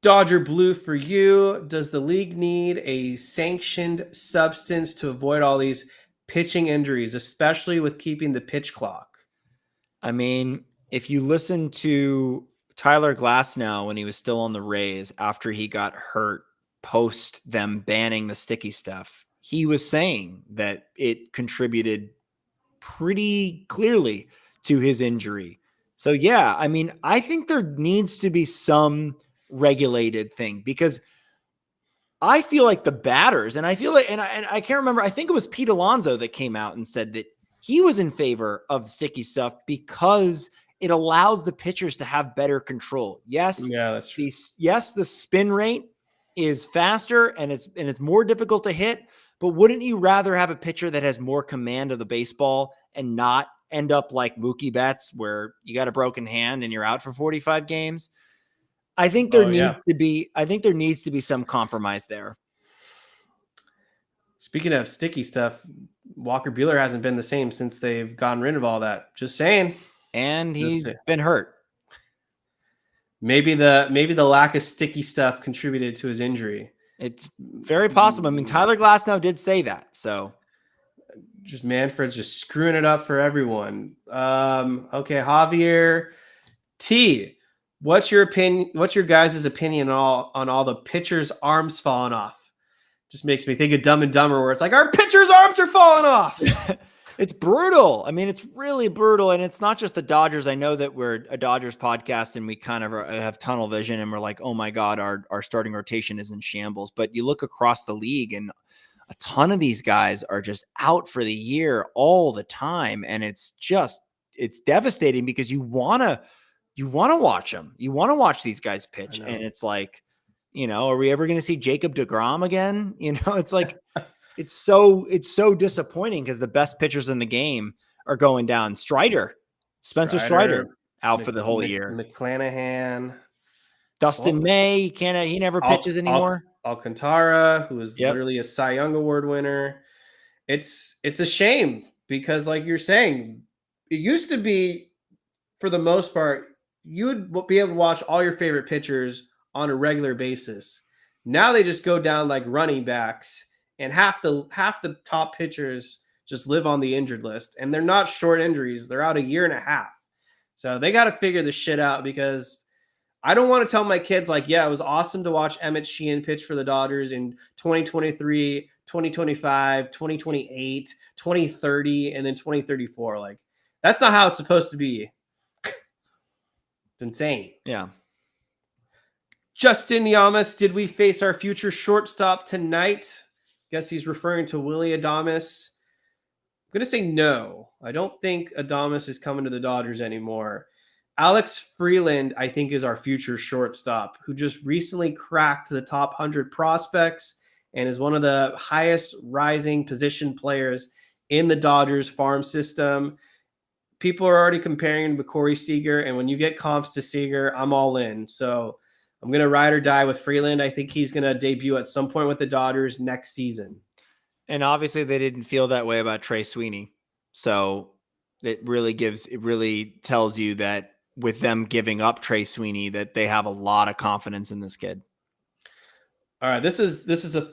Dodger Blue for you. Does the league need a sanctioned substance to avoid all these pitching injuries, especially with keeping the pitch clock? I mean, if you listen to Tyler Glasnow when he was still on the Rays after he got hurt post them banning the sticky stuff, he was saying that it contributed pretty clearly to his injury. So yeah, I mean, I think there needs to be some regulated thing because I feel like the batters, and I feel like, and I can't remember, I think it was Pete Alonso that came out and said that he was in favor of the sticky stuff because it allows the pitchers to have better control. Yes. Yeah, that's true. Yes, the spin rate is faster and it's more difficult to hit, but wouldn't you rather have a pitcher that has more command of the baseball and not end up like Mookie Betts where you got a broken hand and you're out for 45 games? I think there needs to be some compromise there. Speaking of sticky stuff, Walker Buehler hasn't been the same since they've gotten rid of all that. Just saying. And he's been hurt. Maybe the lack of sticky stuff contributed to his injury. It's very possible. I mean, Tyler Glasnow did say that. So just Manfred's just screwing it up for everyone. Okay, Javier T. What's your opinion? What's your guys' opinion on all the pitchers' arms falling off? Just makes me think of Dumb and Dumber, where it's like our pitchers' arms are falling off. It's brutal. I mean, it's really brutal. And it's not just the Dodgers. I know that we're a Dodgers podcast and we kind of have tunnel vision and we're like, oh my God, our starting rotation is in shambles. But you look across the league and a ton of these guys are just out for the year all the time. And it's devastating because you want to watch them. You want to watch these guys pitch. And it's like, are we ever going to see Jacob deGrom again? It's like, it's so disappointing because the best pitchers in the game are going down. Spencer Strider out for the whole year. McClanahan, Dustin May, he never pitches anymore. Alcantara, who is literally a Cy Young Award winner. It's a shame because, like you're saying, it used to be, for the most part, you would be able to watch all your favorite pitchers on a regular basis. Now they just go down like running backs. And half the top pitchers just live on the injured list. And they're not short injuries. They're out a year and a half. So they got to figure this shit out because I don't want to tell my kids like, yeah, it was awesome to watch Emmett Sheehan pitch for the Dodgers in 2023, 2025, 2028, 2030, and then 2034. Like, that's not how it's supposed to be. It's insane. Yeah. Justin Yamas, did we face our future shortstop tonight? Guess he's referring to Willy Adames. I'm going to say no. I don't think Adames is coming to the Dodgers anymore. Alex Freeland, I think, is our future shortstop, who just recently cracked the top 100 prospects and is one of the highest rising position players in the Dodgers farm system. People are already comparing him to Corey Seager, and when you get comps to Seager, I'm all in. So I'm going to ride or die with Freeland. I think he's going to debut at some point with the Dodgers next season. And obviously they didn't feel that way about Trey Sweeney. So it really tells you that with them giving up Trey Sweeney, that they have a lot of confidence in this kid. All right, this is a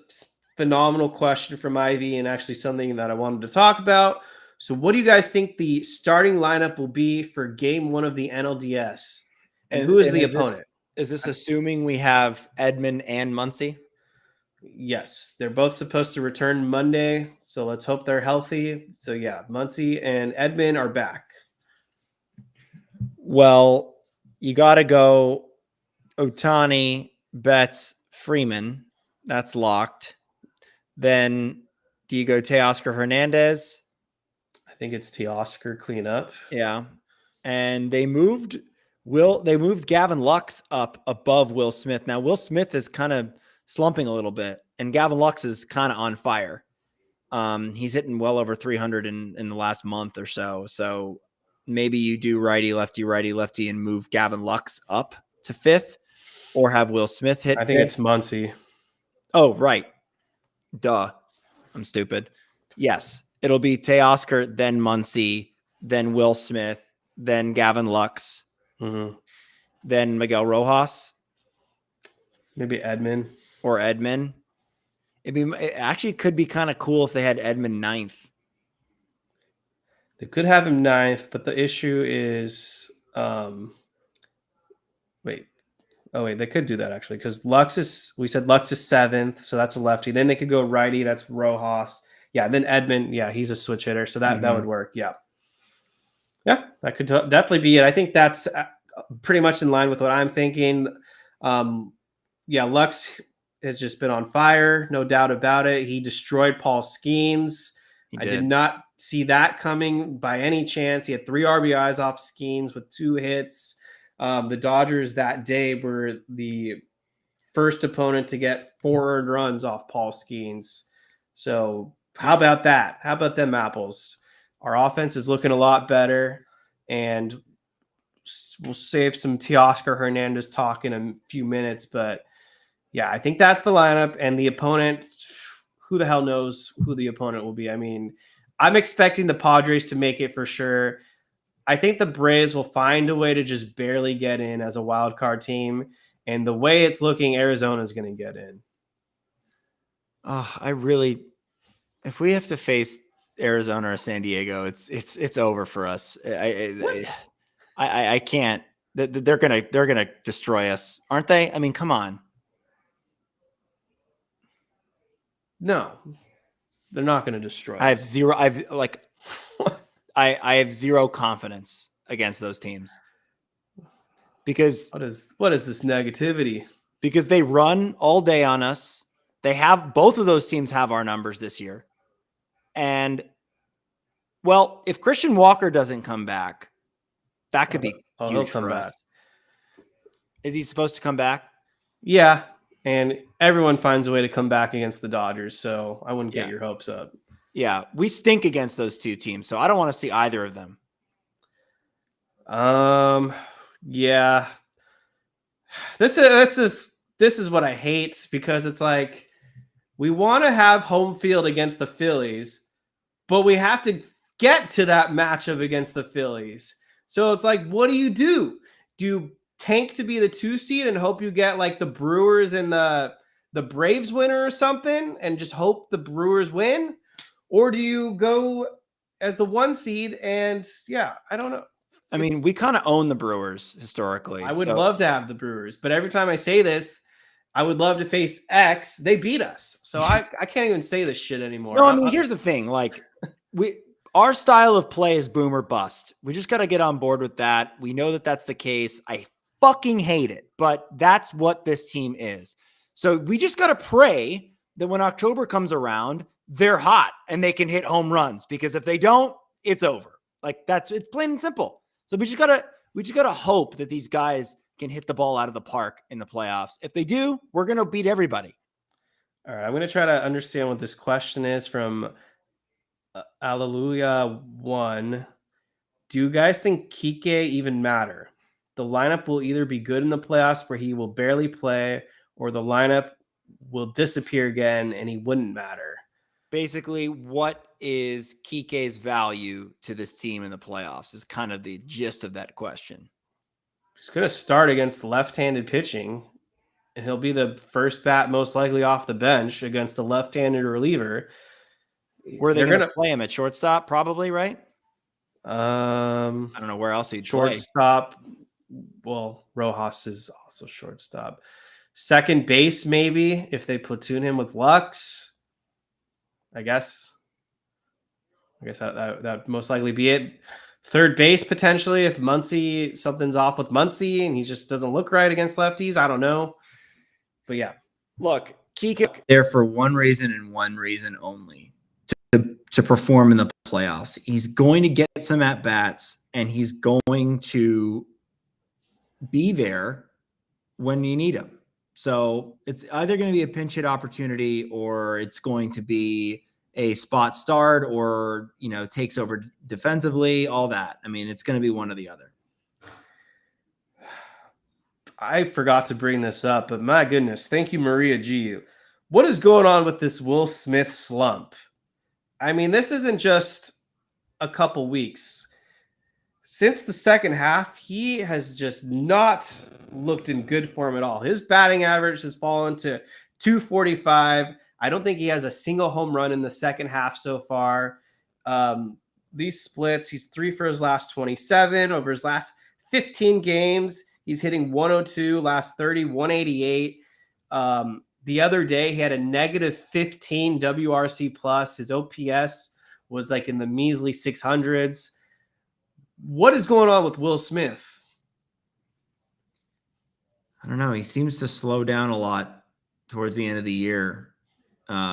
phenomenal question from Ivy, and actually something that I wanted to talk about. So, what do you guys think the starting lineup will be for Game 1 of the NLDS, and who is the opponent? Is this assuming we have Edman and Muncy? Yes, they're both supposed to return Monday, so let's hope they're healthy. So yeah, Muncy and Edman are back. Well, you got to go Ohtani, Betts, Freeman. That's locked. Then do you go Teoscar Hernandez? I think it's Teoscar cleanup. Yeah. And they moved Gavin Lux up above Will Smith. Now, Will Smith is kind of slumping a little bit, and Gavin Lux is kind of on fire. He's hitting well over 300 in the last month or so. So maybe you do righty, lefty, and move Gavin Lux up to 5th, or have Will Smith hit. I think 5th. It's Muncy. Oh, right. Duh. I'm stupid. Yes. It'll be Teoscar, then Muncy, then Will Smith, then Gavin Lux, then Miguel Rojas. Maybe Edman. Or Edman. It actually could be kind of cool if they had Edman 9th. They could have him 9th, but the issue is they could do that actually, because we said Lux is 7th, so that's a lefty. Then they could go righty, that's Rojas. Yeah, then Edman, yeah, he's a switch hitter, so that would work. Yeah, that could definitely be it. I think that's pretty much in line with what I'm thinking. Lux has just been on fire, no doubt about it. He destroyed Paul Skeens. I did not see that coming by any chance. He had 3 RBIs off Skeens with 2 hits. The Dodgers that day were the first opponent to get 4 earned runs off Paul Skeens. So how about that? How about them apples? Our offense is looking a lot better, and we'll save some Teoscar Hernandez talk in a few minutes. But yeah, I think that's the lineup, and the opponent, who the hell knows who the opponent will be? I mean, I'm expecting the Padres to make it for sure. I think the Braves will find a way to just barely get in as a wild card team. And the way it's looking, Arizona is going to get in. If we have to face Arizona or San Diego, it's over for us. I can't. They're gonna destroy us, aren't they? I mean, come on. No, they're not going to destroy us. I have zero confidence against those teams, because what is this negativity? Because they run all day on us. Both of those teams have our numbers this year. And well, if Christian Walker doesn't come back, that could be huge for us. Is he supposed to come back? Yeah. And everyone finds a way to come back against the Dodgers. So I wouldn't get your hopes up. Yeah. We stink against those two teams. So I don't want to see either of them. Yeah. This is what I hate, because it's like, we want to have home field against the Phillies, but we have to get to that matchup against the Phillies. So it's like, what do? Do you tank to be the 2 seed and hope you get like the Brewers and the Braves winner or something and just hope the Brewers win? Or do you go as the 1 seed? And I don't know. I mean, we kind of own the Brewers historically. I would love to have the Brewers, but every time I say this, I would love to face X. They beat us. So I can't even say this shit anymore. No, I mean, here's the thing. Like, our style of play is boom or bust. We just got to get on board with that. We know that that's the case. I fucking hate it, but that's what this team is. So we just got to pray that when October comes around, they're hot and they can hit home runs, because if they don't, it's over. Like, it's plain and simple. So we just gotta hope that these guys can hit the ball out of the park in the playoffs. If they do, we're going to beat everybody. All right. I'm going to try to understand what this question is from Alleluia 1. Do you guys think Kike even matter? The lineup will either be good in the playoffs where he will barely play, or the lineup will disappear again and he wouldn't matter. basically, what is Kike's value to this team in the playoffs is kind of the gist of that question. He's going to start against left-handed pitching, and he'll be the first bat most likely off the bench against a left-handed reliever. Where are they going to play him at shortstop? Probably, right? I don't know where else he'd shortstop. Well, Rojas is also shortstop. Second base, maybe, if they platoon him with Lux. I guess that most likely be it. Third base, potentially, if Muncy, something's off with Muncy and he just doesn't look right against lefties. I don't know. But yeah. Look, Kike there for one reason and one reason only. To perform in the playoffs. He's going to get some at-bats, and he's going to be there when you need him. So it's either going to be a pinch hit opportunity, or it's going to be a spot start, or, takes over defensively, all that. I mean, it's going to be one or the other. I forgot to bring this up, but my goodness, thank you, Maria G. What is going on with this Will Smith slump? I mean, this isn't just a couple weeks. Since the second half, he has just not looked in good form at all. His batting average has fallen to 245. I don't think he has a single home run in the second half so far. These splits, he's 3 for his last 27. Over his last 15 games, he's hitting 102, last 30, 188. The other day, he had a negative 15 WRC plus. His OPS was like in the measly 600s. What is going on with Will Smith? I don't know. He seems to slow down a lot towards the end of the year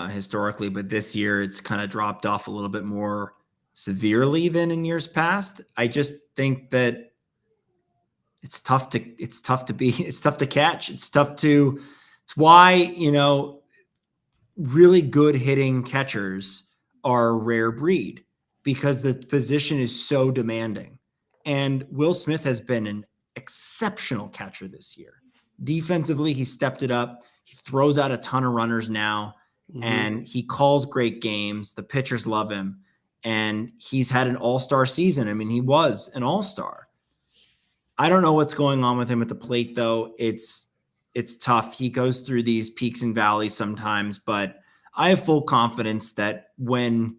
historically, but this year it's kind of dropped off a little bit more severely than in years past. I just think that it's tough to catch. It's why, really good hitting catchers are a rare breed, because the position is so demanding. And Will Smith has been an exceptional catcher this year. Defensively, he stepped it up. He throws out a ton of runners now, and he calls great games. The pitchers love him, and he's had an all-star season. I mean, he was an all-star. I don't know what's going on with him at the plate, though. It's tough. He goes through these peaks and valleys sometimes, but I have full confidence that when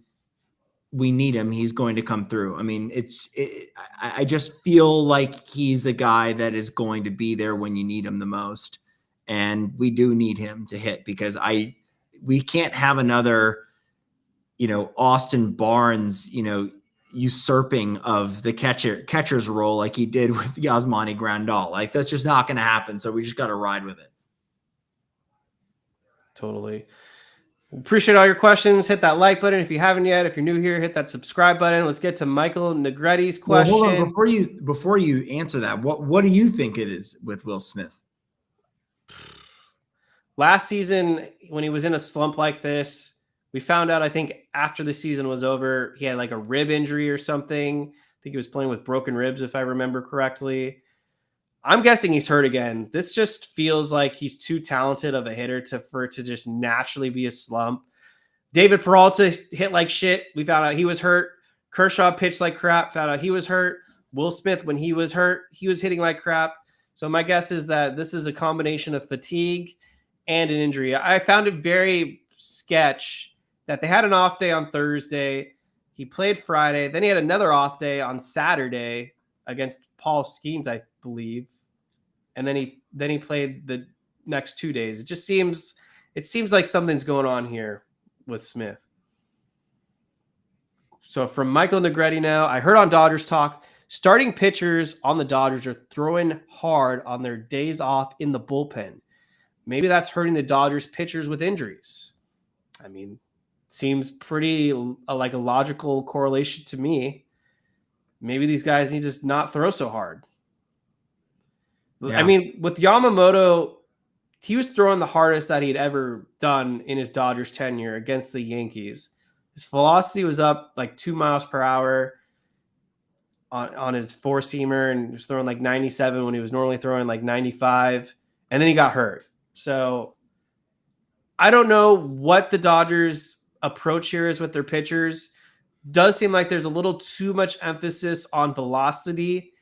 we need him, he's going to come through. I mean, I just feel like he's a guy that is going to be there when you need him the most. And we do need him to hit, because we can't have another, Austin Barnes, usurping of the catcher's role like he did with Yasmani Grandal. Like, that's just not going to happen. So we just got to ride with it. Totally. Appreciate all your questions. Hit that like button if you haven't yet. If you're new here, hit that subscribe button. Let's get to Michael Negretti's question. Well, hold on. Before you answer that, what do you think it is with Will Smith? Last season, when he was in a slump like this, we found out, I think, after the season was over, he had like a rib injury or something. I think he was playing with broken ribs, if I remember correctly. I'm guessing he's hurt again. This just feels like he's too talented of a hitter for it to just naturally be a slump. David Peralta hit like shit. We found out he was hurt. Kershaw pitched like crap. Found out he was hurt. Will Smith, when he was hurt, he was hitting like crap. So my guess is that this is a combination of fatigue and an injury. I found it very sketch that they had an off day on Thursday. He played Friday. Then he had another off day on Saturday against Paul Skeens, I believe. And then he played the next 2 days. It seems like something's going on here with Smith. So from Michael Negretti now, I heard on Dodgers Talk, starting pitchers on the Dodgers are throwing hard on their days off in the bullpen. Maybe that's hurting the Dodgers pitchers with injuries. I mean, seems pretty like a logical correlation to me. Maybe these guys need to not throw so hard. Yeah. I mean, with Yamamoto, he was throwing the hardest that he'd ever done in his Dodgers tenure against the Yankees. His velocity was up like 2 miles per hour on his four-seamer, and he was throwing like 97 when he was normally throwing like 95, and then he got hurt. So I don't know what the Dodgers approach here is with their pitchers. Does seem like there's a little too much emphasis on velocity,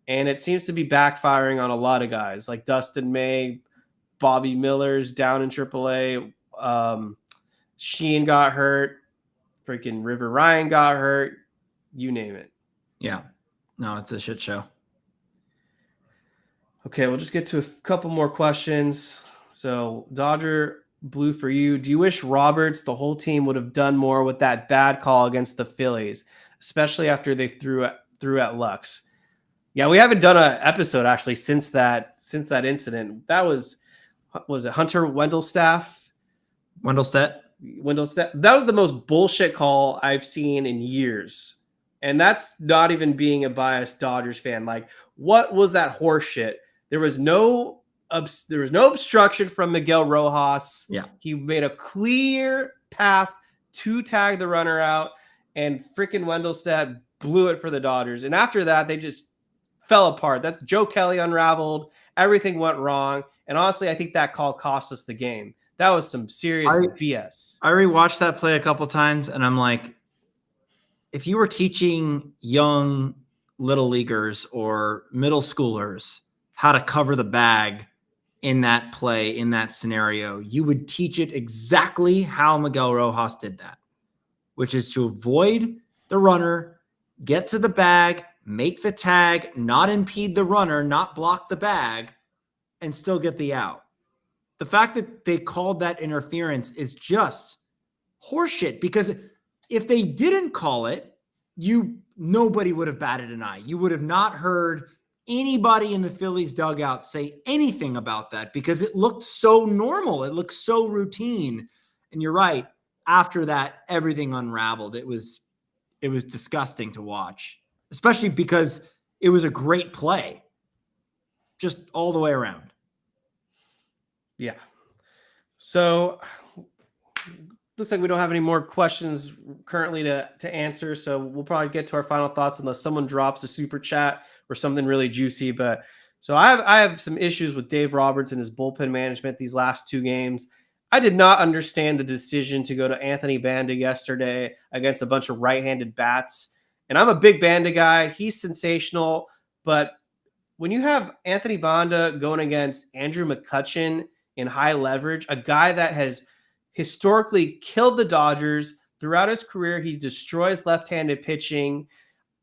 and it seems to be backfiring on a lot of guys like Dustin May, Bobby Miller's down in AAA. Sheen got hurt. Freaking River Ryan got hurt. You name it. Yeah. No, it's a shit show. Okay, we'll just get to a couple more questions. So, Dodger Blue for you. Do you wish Roberts, the whole team, would have done more with that bad call against the Phillies, especially after they threw at Lux? Yeah, we haven't done an episode actually since that incident. That was it Hunter Wendelstedt? That was the most bullshit call I've seen in years. And that's not even being a biased Dodgers fan. Like, what was that horse shit? There was no obstruction from Miguel Rojas. Yeah. He made a clear path to tag the runner out, and freaking Wendelstedt blew it for the Dodgers. And after that, they just fell apart. That Joe Kelly unraveled. Everything went wrong. And honestly, I think that call cost us the game. That was some serious BS. I rewatched that play a couple times, and I'm like, if you were teaching young little leaguers or middle schoolers how to cover the bag in that play, in that scenario, you would teach it exactly how Miguel Rojas did that, which is to avoid the runner, get to the bag, make the tag, not impede the runner, not block the bag, and still get the out. The fact that they called that interference is just horseshit, because if they didn't call it, nobody would have batted an eye. You would have not heard anybody in the Phillies dugout say anything about that, because it looked so normal. It looked so routine. And you're right. After that, everything unraveled. It was disgusting to watch, especially because it was a great play just all the way around. Yeah. So looks like we don't have any more questions currently to answer. So we'll probably get to our final thoughts unless someone drops a super chat or something really juicy. But so I have some issues with Dave Roberts and his bullpen management these last two games. I did not understand the decision to go to Anthony Banda yesterday against a bunch of right-handed bats. And I'm a big Banda guy. He's sensational. But when you have Anthony Banda going against Andrew McCutchen in high leverage, a guy that has historically killed the Dodgers throughout his career, he destroys left-handed pitching.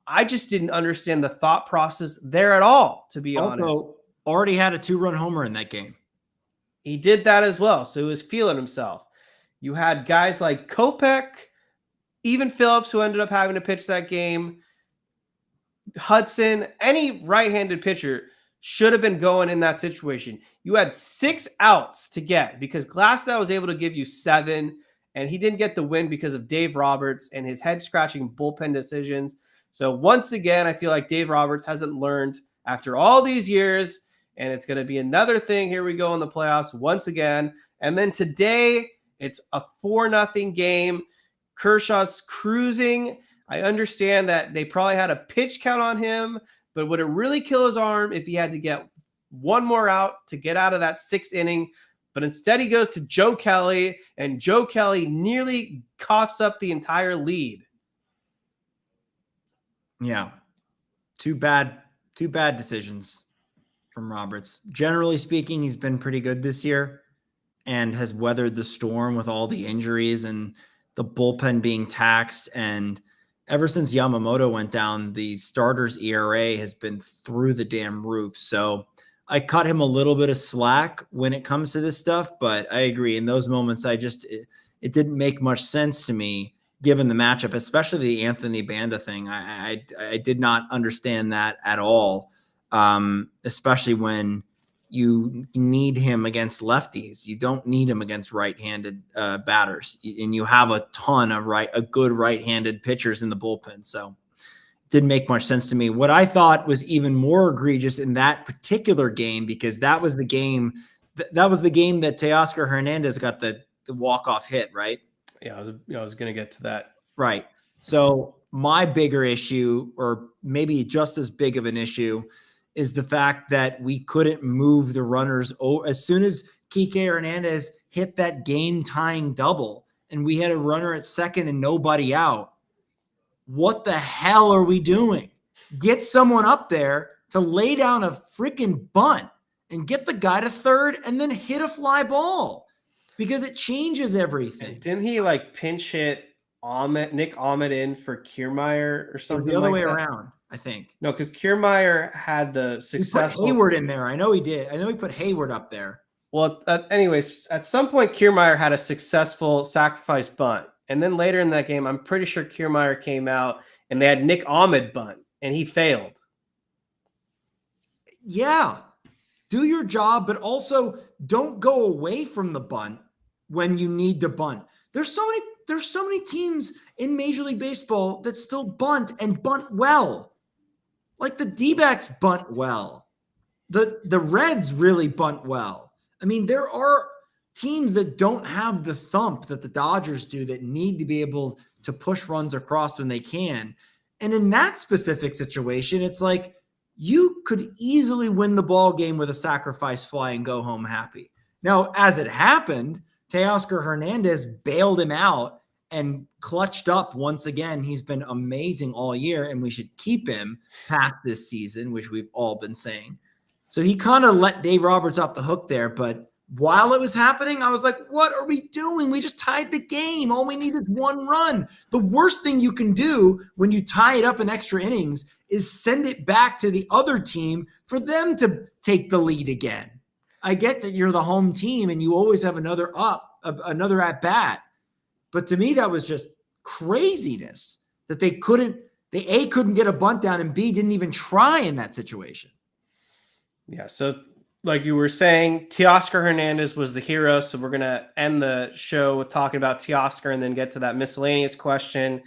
I just didn't understand the thought process there at all, to be honest. Already had a 2-run homer in that game. He did that as well, so he was feeling himself. You had guys like Kopech, even Phillips, who ended up having to pitch that game, Hudson, any right-handed pitcher should have been going in that situation. You had 6 outs to get because Glasnow was able to give you 7, and he didn't get the win because of Dave Roberts and his head-scratching bullpen decisions. So once again, I feel like Dave Roberts hasn't learned after all these years, and it's going to be another thing. Here we go in the playoffs once again. And then today, it's a 4-0 game. Kershaw's cruising. I understand that they probably had a pitch count on him, but would it really kill his arm if he had to get one more out to get out of that 6th inning? But instead he goes to Joe Kelly, and Joe Kelly nearly coughs up the entire lead. Yeah. Two bad decisions from Roberts. Generally speaking, he's been pretty good this year and has weathered the storm with all the injuries and the bullpen being taxed. And ever since Yamamoto went down, the starter's ERA has been through the damn roof. So I cut him a little bit of slack when it comes to this stuff, but I agree. In those moments, it didn't make much sense to me given the matchup, especially the Anthony Banda thing. I did not understand that at all, especially when you need him against lefties. You don't need him against right-handed batters, and you have a ton of good right-handed pitchers in the bullpen. So it didn't make much sense to me. What I thought was even more egregious in that particular game, because that was the game that Teoscar Hernandez got the walk-off hit, right? Yeah, I was going to get to that. Right. So my bigger issue, or maybe just as big of an issue, is the fact that we couldn't move the runners. As soon as Kike Hernandez hit that game-tying double, and we had a runner at second and nobody out. What the hell are we doing? Get someone up there to lay down a freaking bunt and get the guy to third and then hit a fly ball, because it changes everything. And didn't he like pinch hit Nick Ahmed in for Kiermaier or something? The other like way that? around, I think. No, because Kiermaier had the successful. He put Hayward in there. I know he did. I know he put Hayward up there. Well, anyways, at some point, Kiermaier had a successful sacrifice bunt. And then later in that game, I'm pretty sure Kiermaier came out and they had Nick Ahmed bunt, and he failed. Yeah. Do your job, but also don't go away from the bunt when you need to bunt. There's so many teams in Major League Baseball that still bunt and bunt well. Like the D-backs bunt well. The Reds really bunt well. I mean, there are teams that don't have the thump that the Dodgers do that need to be able to push runs across when they can. And in that specific situation, it's like you could easily win the ball game with a sacrifice fly and go home happy. Now, as it happened, Teoscar Hernandez bailed him out and clutched up once again. He's been amazing all year, and we should keep him past this season, which we've all been saying. So he kind of let Dave Roberts off the hook there, but while it was happening, I was like, what are we doing? We just tied the game. All we need is one run. The worst thing you can do when you tie it up in extra innings is send it back to the other team for them to take the lead again. I get that you're the home team and you always have another at bat. But to me, that was just craziness that they couldn't get a bunt down, and B, didn't even try in that situation. Yeah. So like you were saying, Teoscar Hernandez was the hero. So we're going to end the show with talking about Teoscar and then get to that miscellaneous question.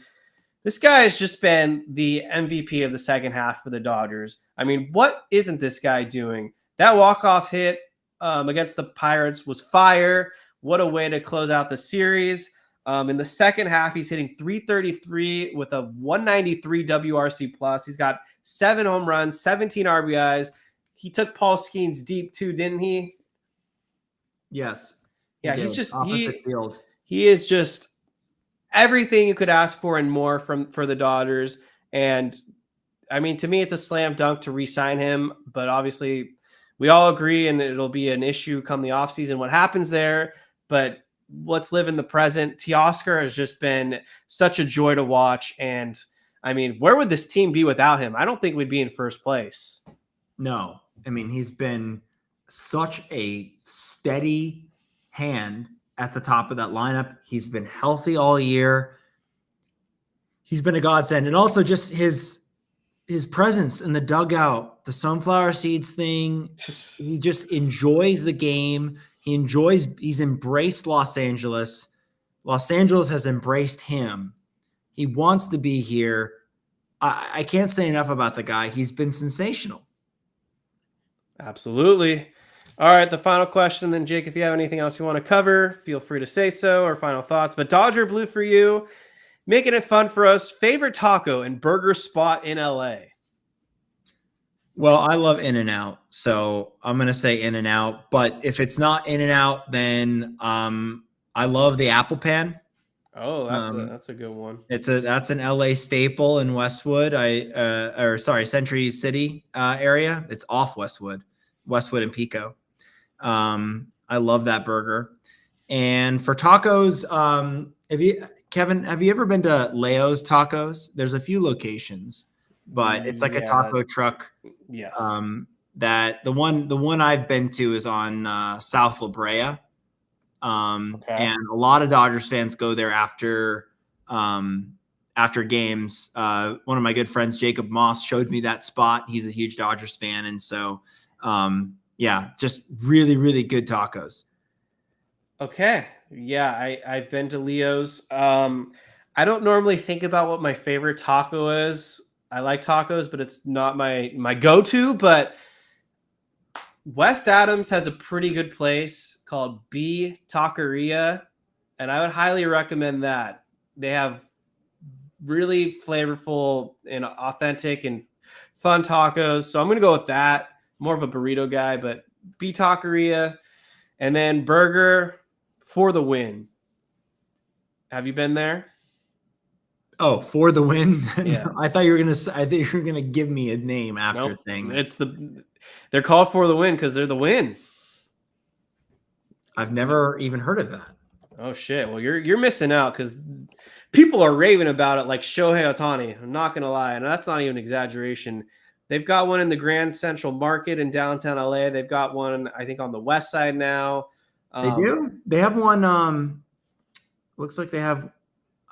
This guy has just been the MVP of the second half for the Dodgers. I mean, what isn't this guy doing? That walk-off hit against the Pirates was fire. What a way to close out the series. In the second half, he's hitting .333 with a 193 WRC plus. He's got 7 home runs, 17 RBIs. He took Paul Skeens deep too, didn't he? Yes. Yeah, he's just opposite field. He is just everything you could ask for and more for the Dodgers. And I mean, to me, it's a slam dunk to re-sign him, but obviously we all agree, and it'll be an issue come the offseason what happens there. But let's live in the present. Teoscar has just been such a joy to watch. And I mean, where would this team be without him? I don't think we'd be in first place. No. I mean, he's been such a steady hand at the top of that lineup. He's been healthy all year. He's been a godsend. And also just his presence in the dugout, the sunflower seeds thing. He just enjoys the game. He's embraced Los Angeles. Los Angeles has embraced him. He wants to be here. I can't say enough about the guy. He's been sensational. Absolutely. All right, the final question. Then, Jake, if you have anything else you want to cover, feel free to say so, or final thoughts. But Dodger Blue for you, making it fun for us. Favorite taco and burger spot in LA? Well, I love In-N-Out, so I'm going to say In-N-Out. But if it's not In-N-Out, then I love the Apple Pan. Oh, that's a good one. That's an LA staple in Westwood. Century City area. It's off Westwood and Pico. I love that burger. And for tacos, have you ever been to Leo's Tacos? There's a few locations, but it's like a taco truck. Yes. That the one I've been to is on South La Brea. And a lot of Dodgers fans go there after games. One of my good friends, Jacob Moss, showed me that spot. He's a huge Dodgers fan. And so, just really, really good tacos. Okay. Yeah. I've been to Leo's. I don't normally think about what my favorite taco is. I like tacos, but it's not my go-to, but West Adams has a pretty good place called B Taqueria, and I would highly recommend that. They have really flavorful and authentic and fun tacos. So I'm going to go with that. More of a burrito guy, but B Taqueria. And then burger for the win. Have you been there? Oh, for the win. Yeah. I thought you were gonna give me a name after Nope. thing. They're called For the Win because they're the win. I've never even heard of that. Oh shit. Well, you're missing out because people are raving about it like Shohei Otani. I'm not gonna lie, and that's not even an exaggeration. They've got one in the Grand Central Market in downtown LA. They've got one, I think, on the west side now. They do. They have one. Looks like they have.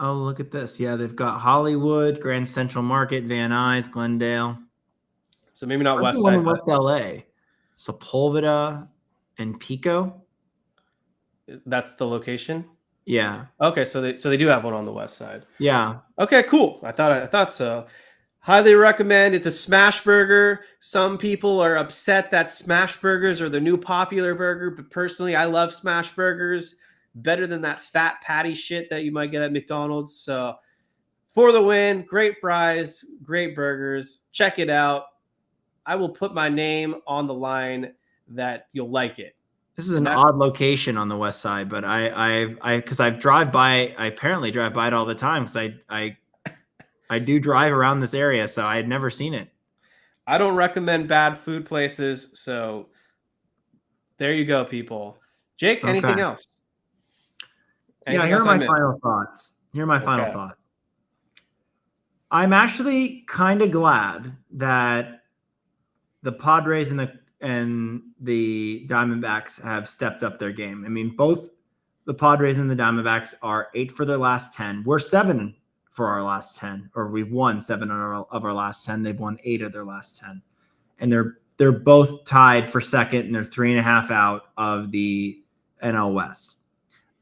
Oh, look at this. Yeah, they've got Hollywood, Grand Central Market, Van Nuys, Glendale. So maybe not West west side, side, West LA, Sepulveda, and Pico. that's the location. Yeah. Okay, so they do have one on the west side. Yeah. Okay, cool. I thought so. Highly recommend. It's a smash burger. Some people are upset that smash burgers are the new popular burger, but personally, I love smash burgers better than that fat patty shit that you might get at McDonald's. So, For the Win, great fries, great burgers. Check it out. I will put my name on the line that you'll like it. This is an odd location on the west side, but I apparently drive by it all the time because I do drive around this area, so I had never seen it. I don't recommend bad food places, so there you go, people. Jake, anything else? Here are my final thoughts. I'm actually kind of glad that the Padres and the Diamondbacks have stepped up their game. I mean, both the Padres and the Diamondbacks are 8 for their last 10. We're 7 for our last 10, or we've won 7 of our last 10. They've won 8 of their last 10. And they're both tied for second, and they're 3.5 out of the NL West.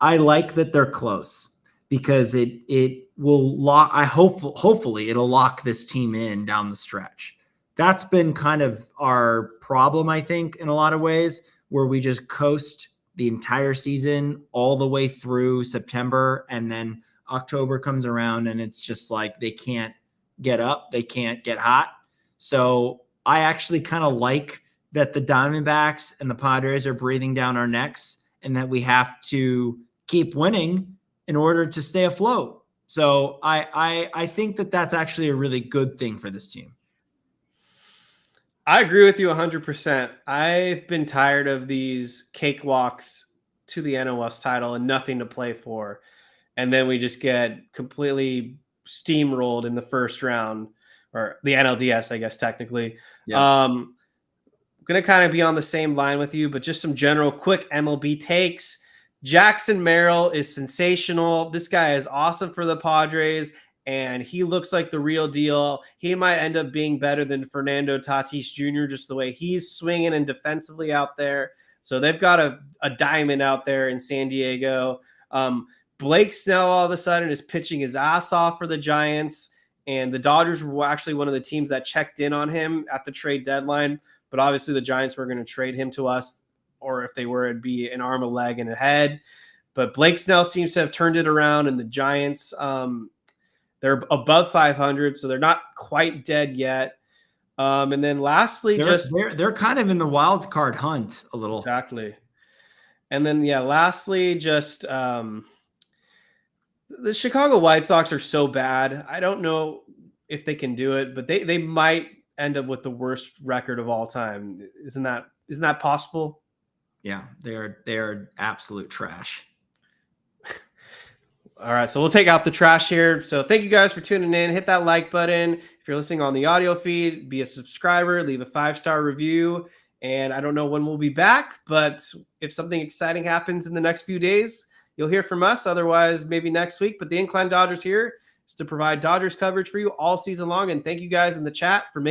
I like that they're close because it will lock. Hopefully it'll lock this team in down the stretch. That's been kind of our problem, I think, in a lot of ways, where we just coast the entire season all the way through September, and then October comes around and it's just like they can't get up, they can't get hot. So I actually kind of like that the Diamondbacks and the Padres are breathing down our necks and that we have to keep winning in order to stay afloat. So I think that that's actually a really good thing for this team. I agree with you 100%. I've been tired of these cakewalks to the NLS title and nothing to play for. And then we just get completely steamrolled in the first round, or the NLDS, I guess, technically. Yeah. Going to kind of be on the same line with you, but just some general quick MLB takes. Jackson Merrill is sensational. This guy is awesome for the Padres, and he looks like the real deal. He might end up being better than Fernando Tatis Jr., just the way he's swinging and defensively out there. So they've got a diamond out there in San Diego. Blake Snell all of a sudden is pitching his ass off for the Giants, and the Dodgers were actually one of the teams that checked in on him at the trade deadline. But obviously the Giants were going to trade him to us, or if they were, it'd be an arm, a leg, and a head. But Blake Snell seems to have turned it around, and the Giants, they're above 500, so they're not quite dead yet. And then lastly, they're kind of in the wild card hunt a little. Exactly. And then, lastly, just the Chicago White Sox are so bad. I don't know if they can do it, but they might end up with the worst record of all time. Isn't that possible? Yeah, they're absolute trash. All right, so we'll take out the trash here. So thank you guys for tuning in. Hit that like button. If you're listening on the audio feed, be a subscriber, leave a 5-star review. And I don't know when we'll be back, but if something exciting happens in the next few days, you'll hear from us. Otherwise, maybe next week. But the Incline Dodgers here is to provide Dodgers coverage for you all season long. And thank you guys in the chat for making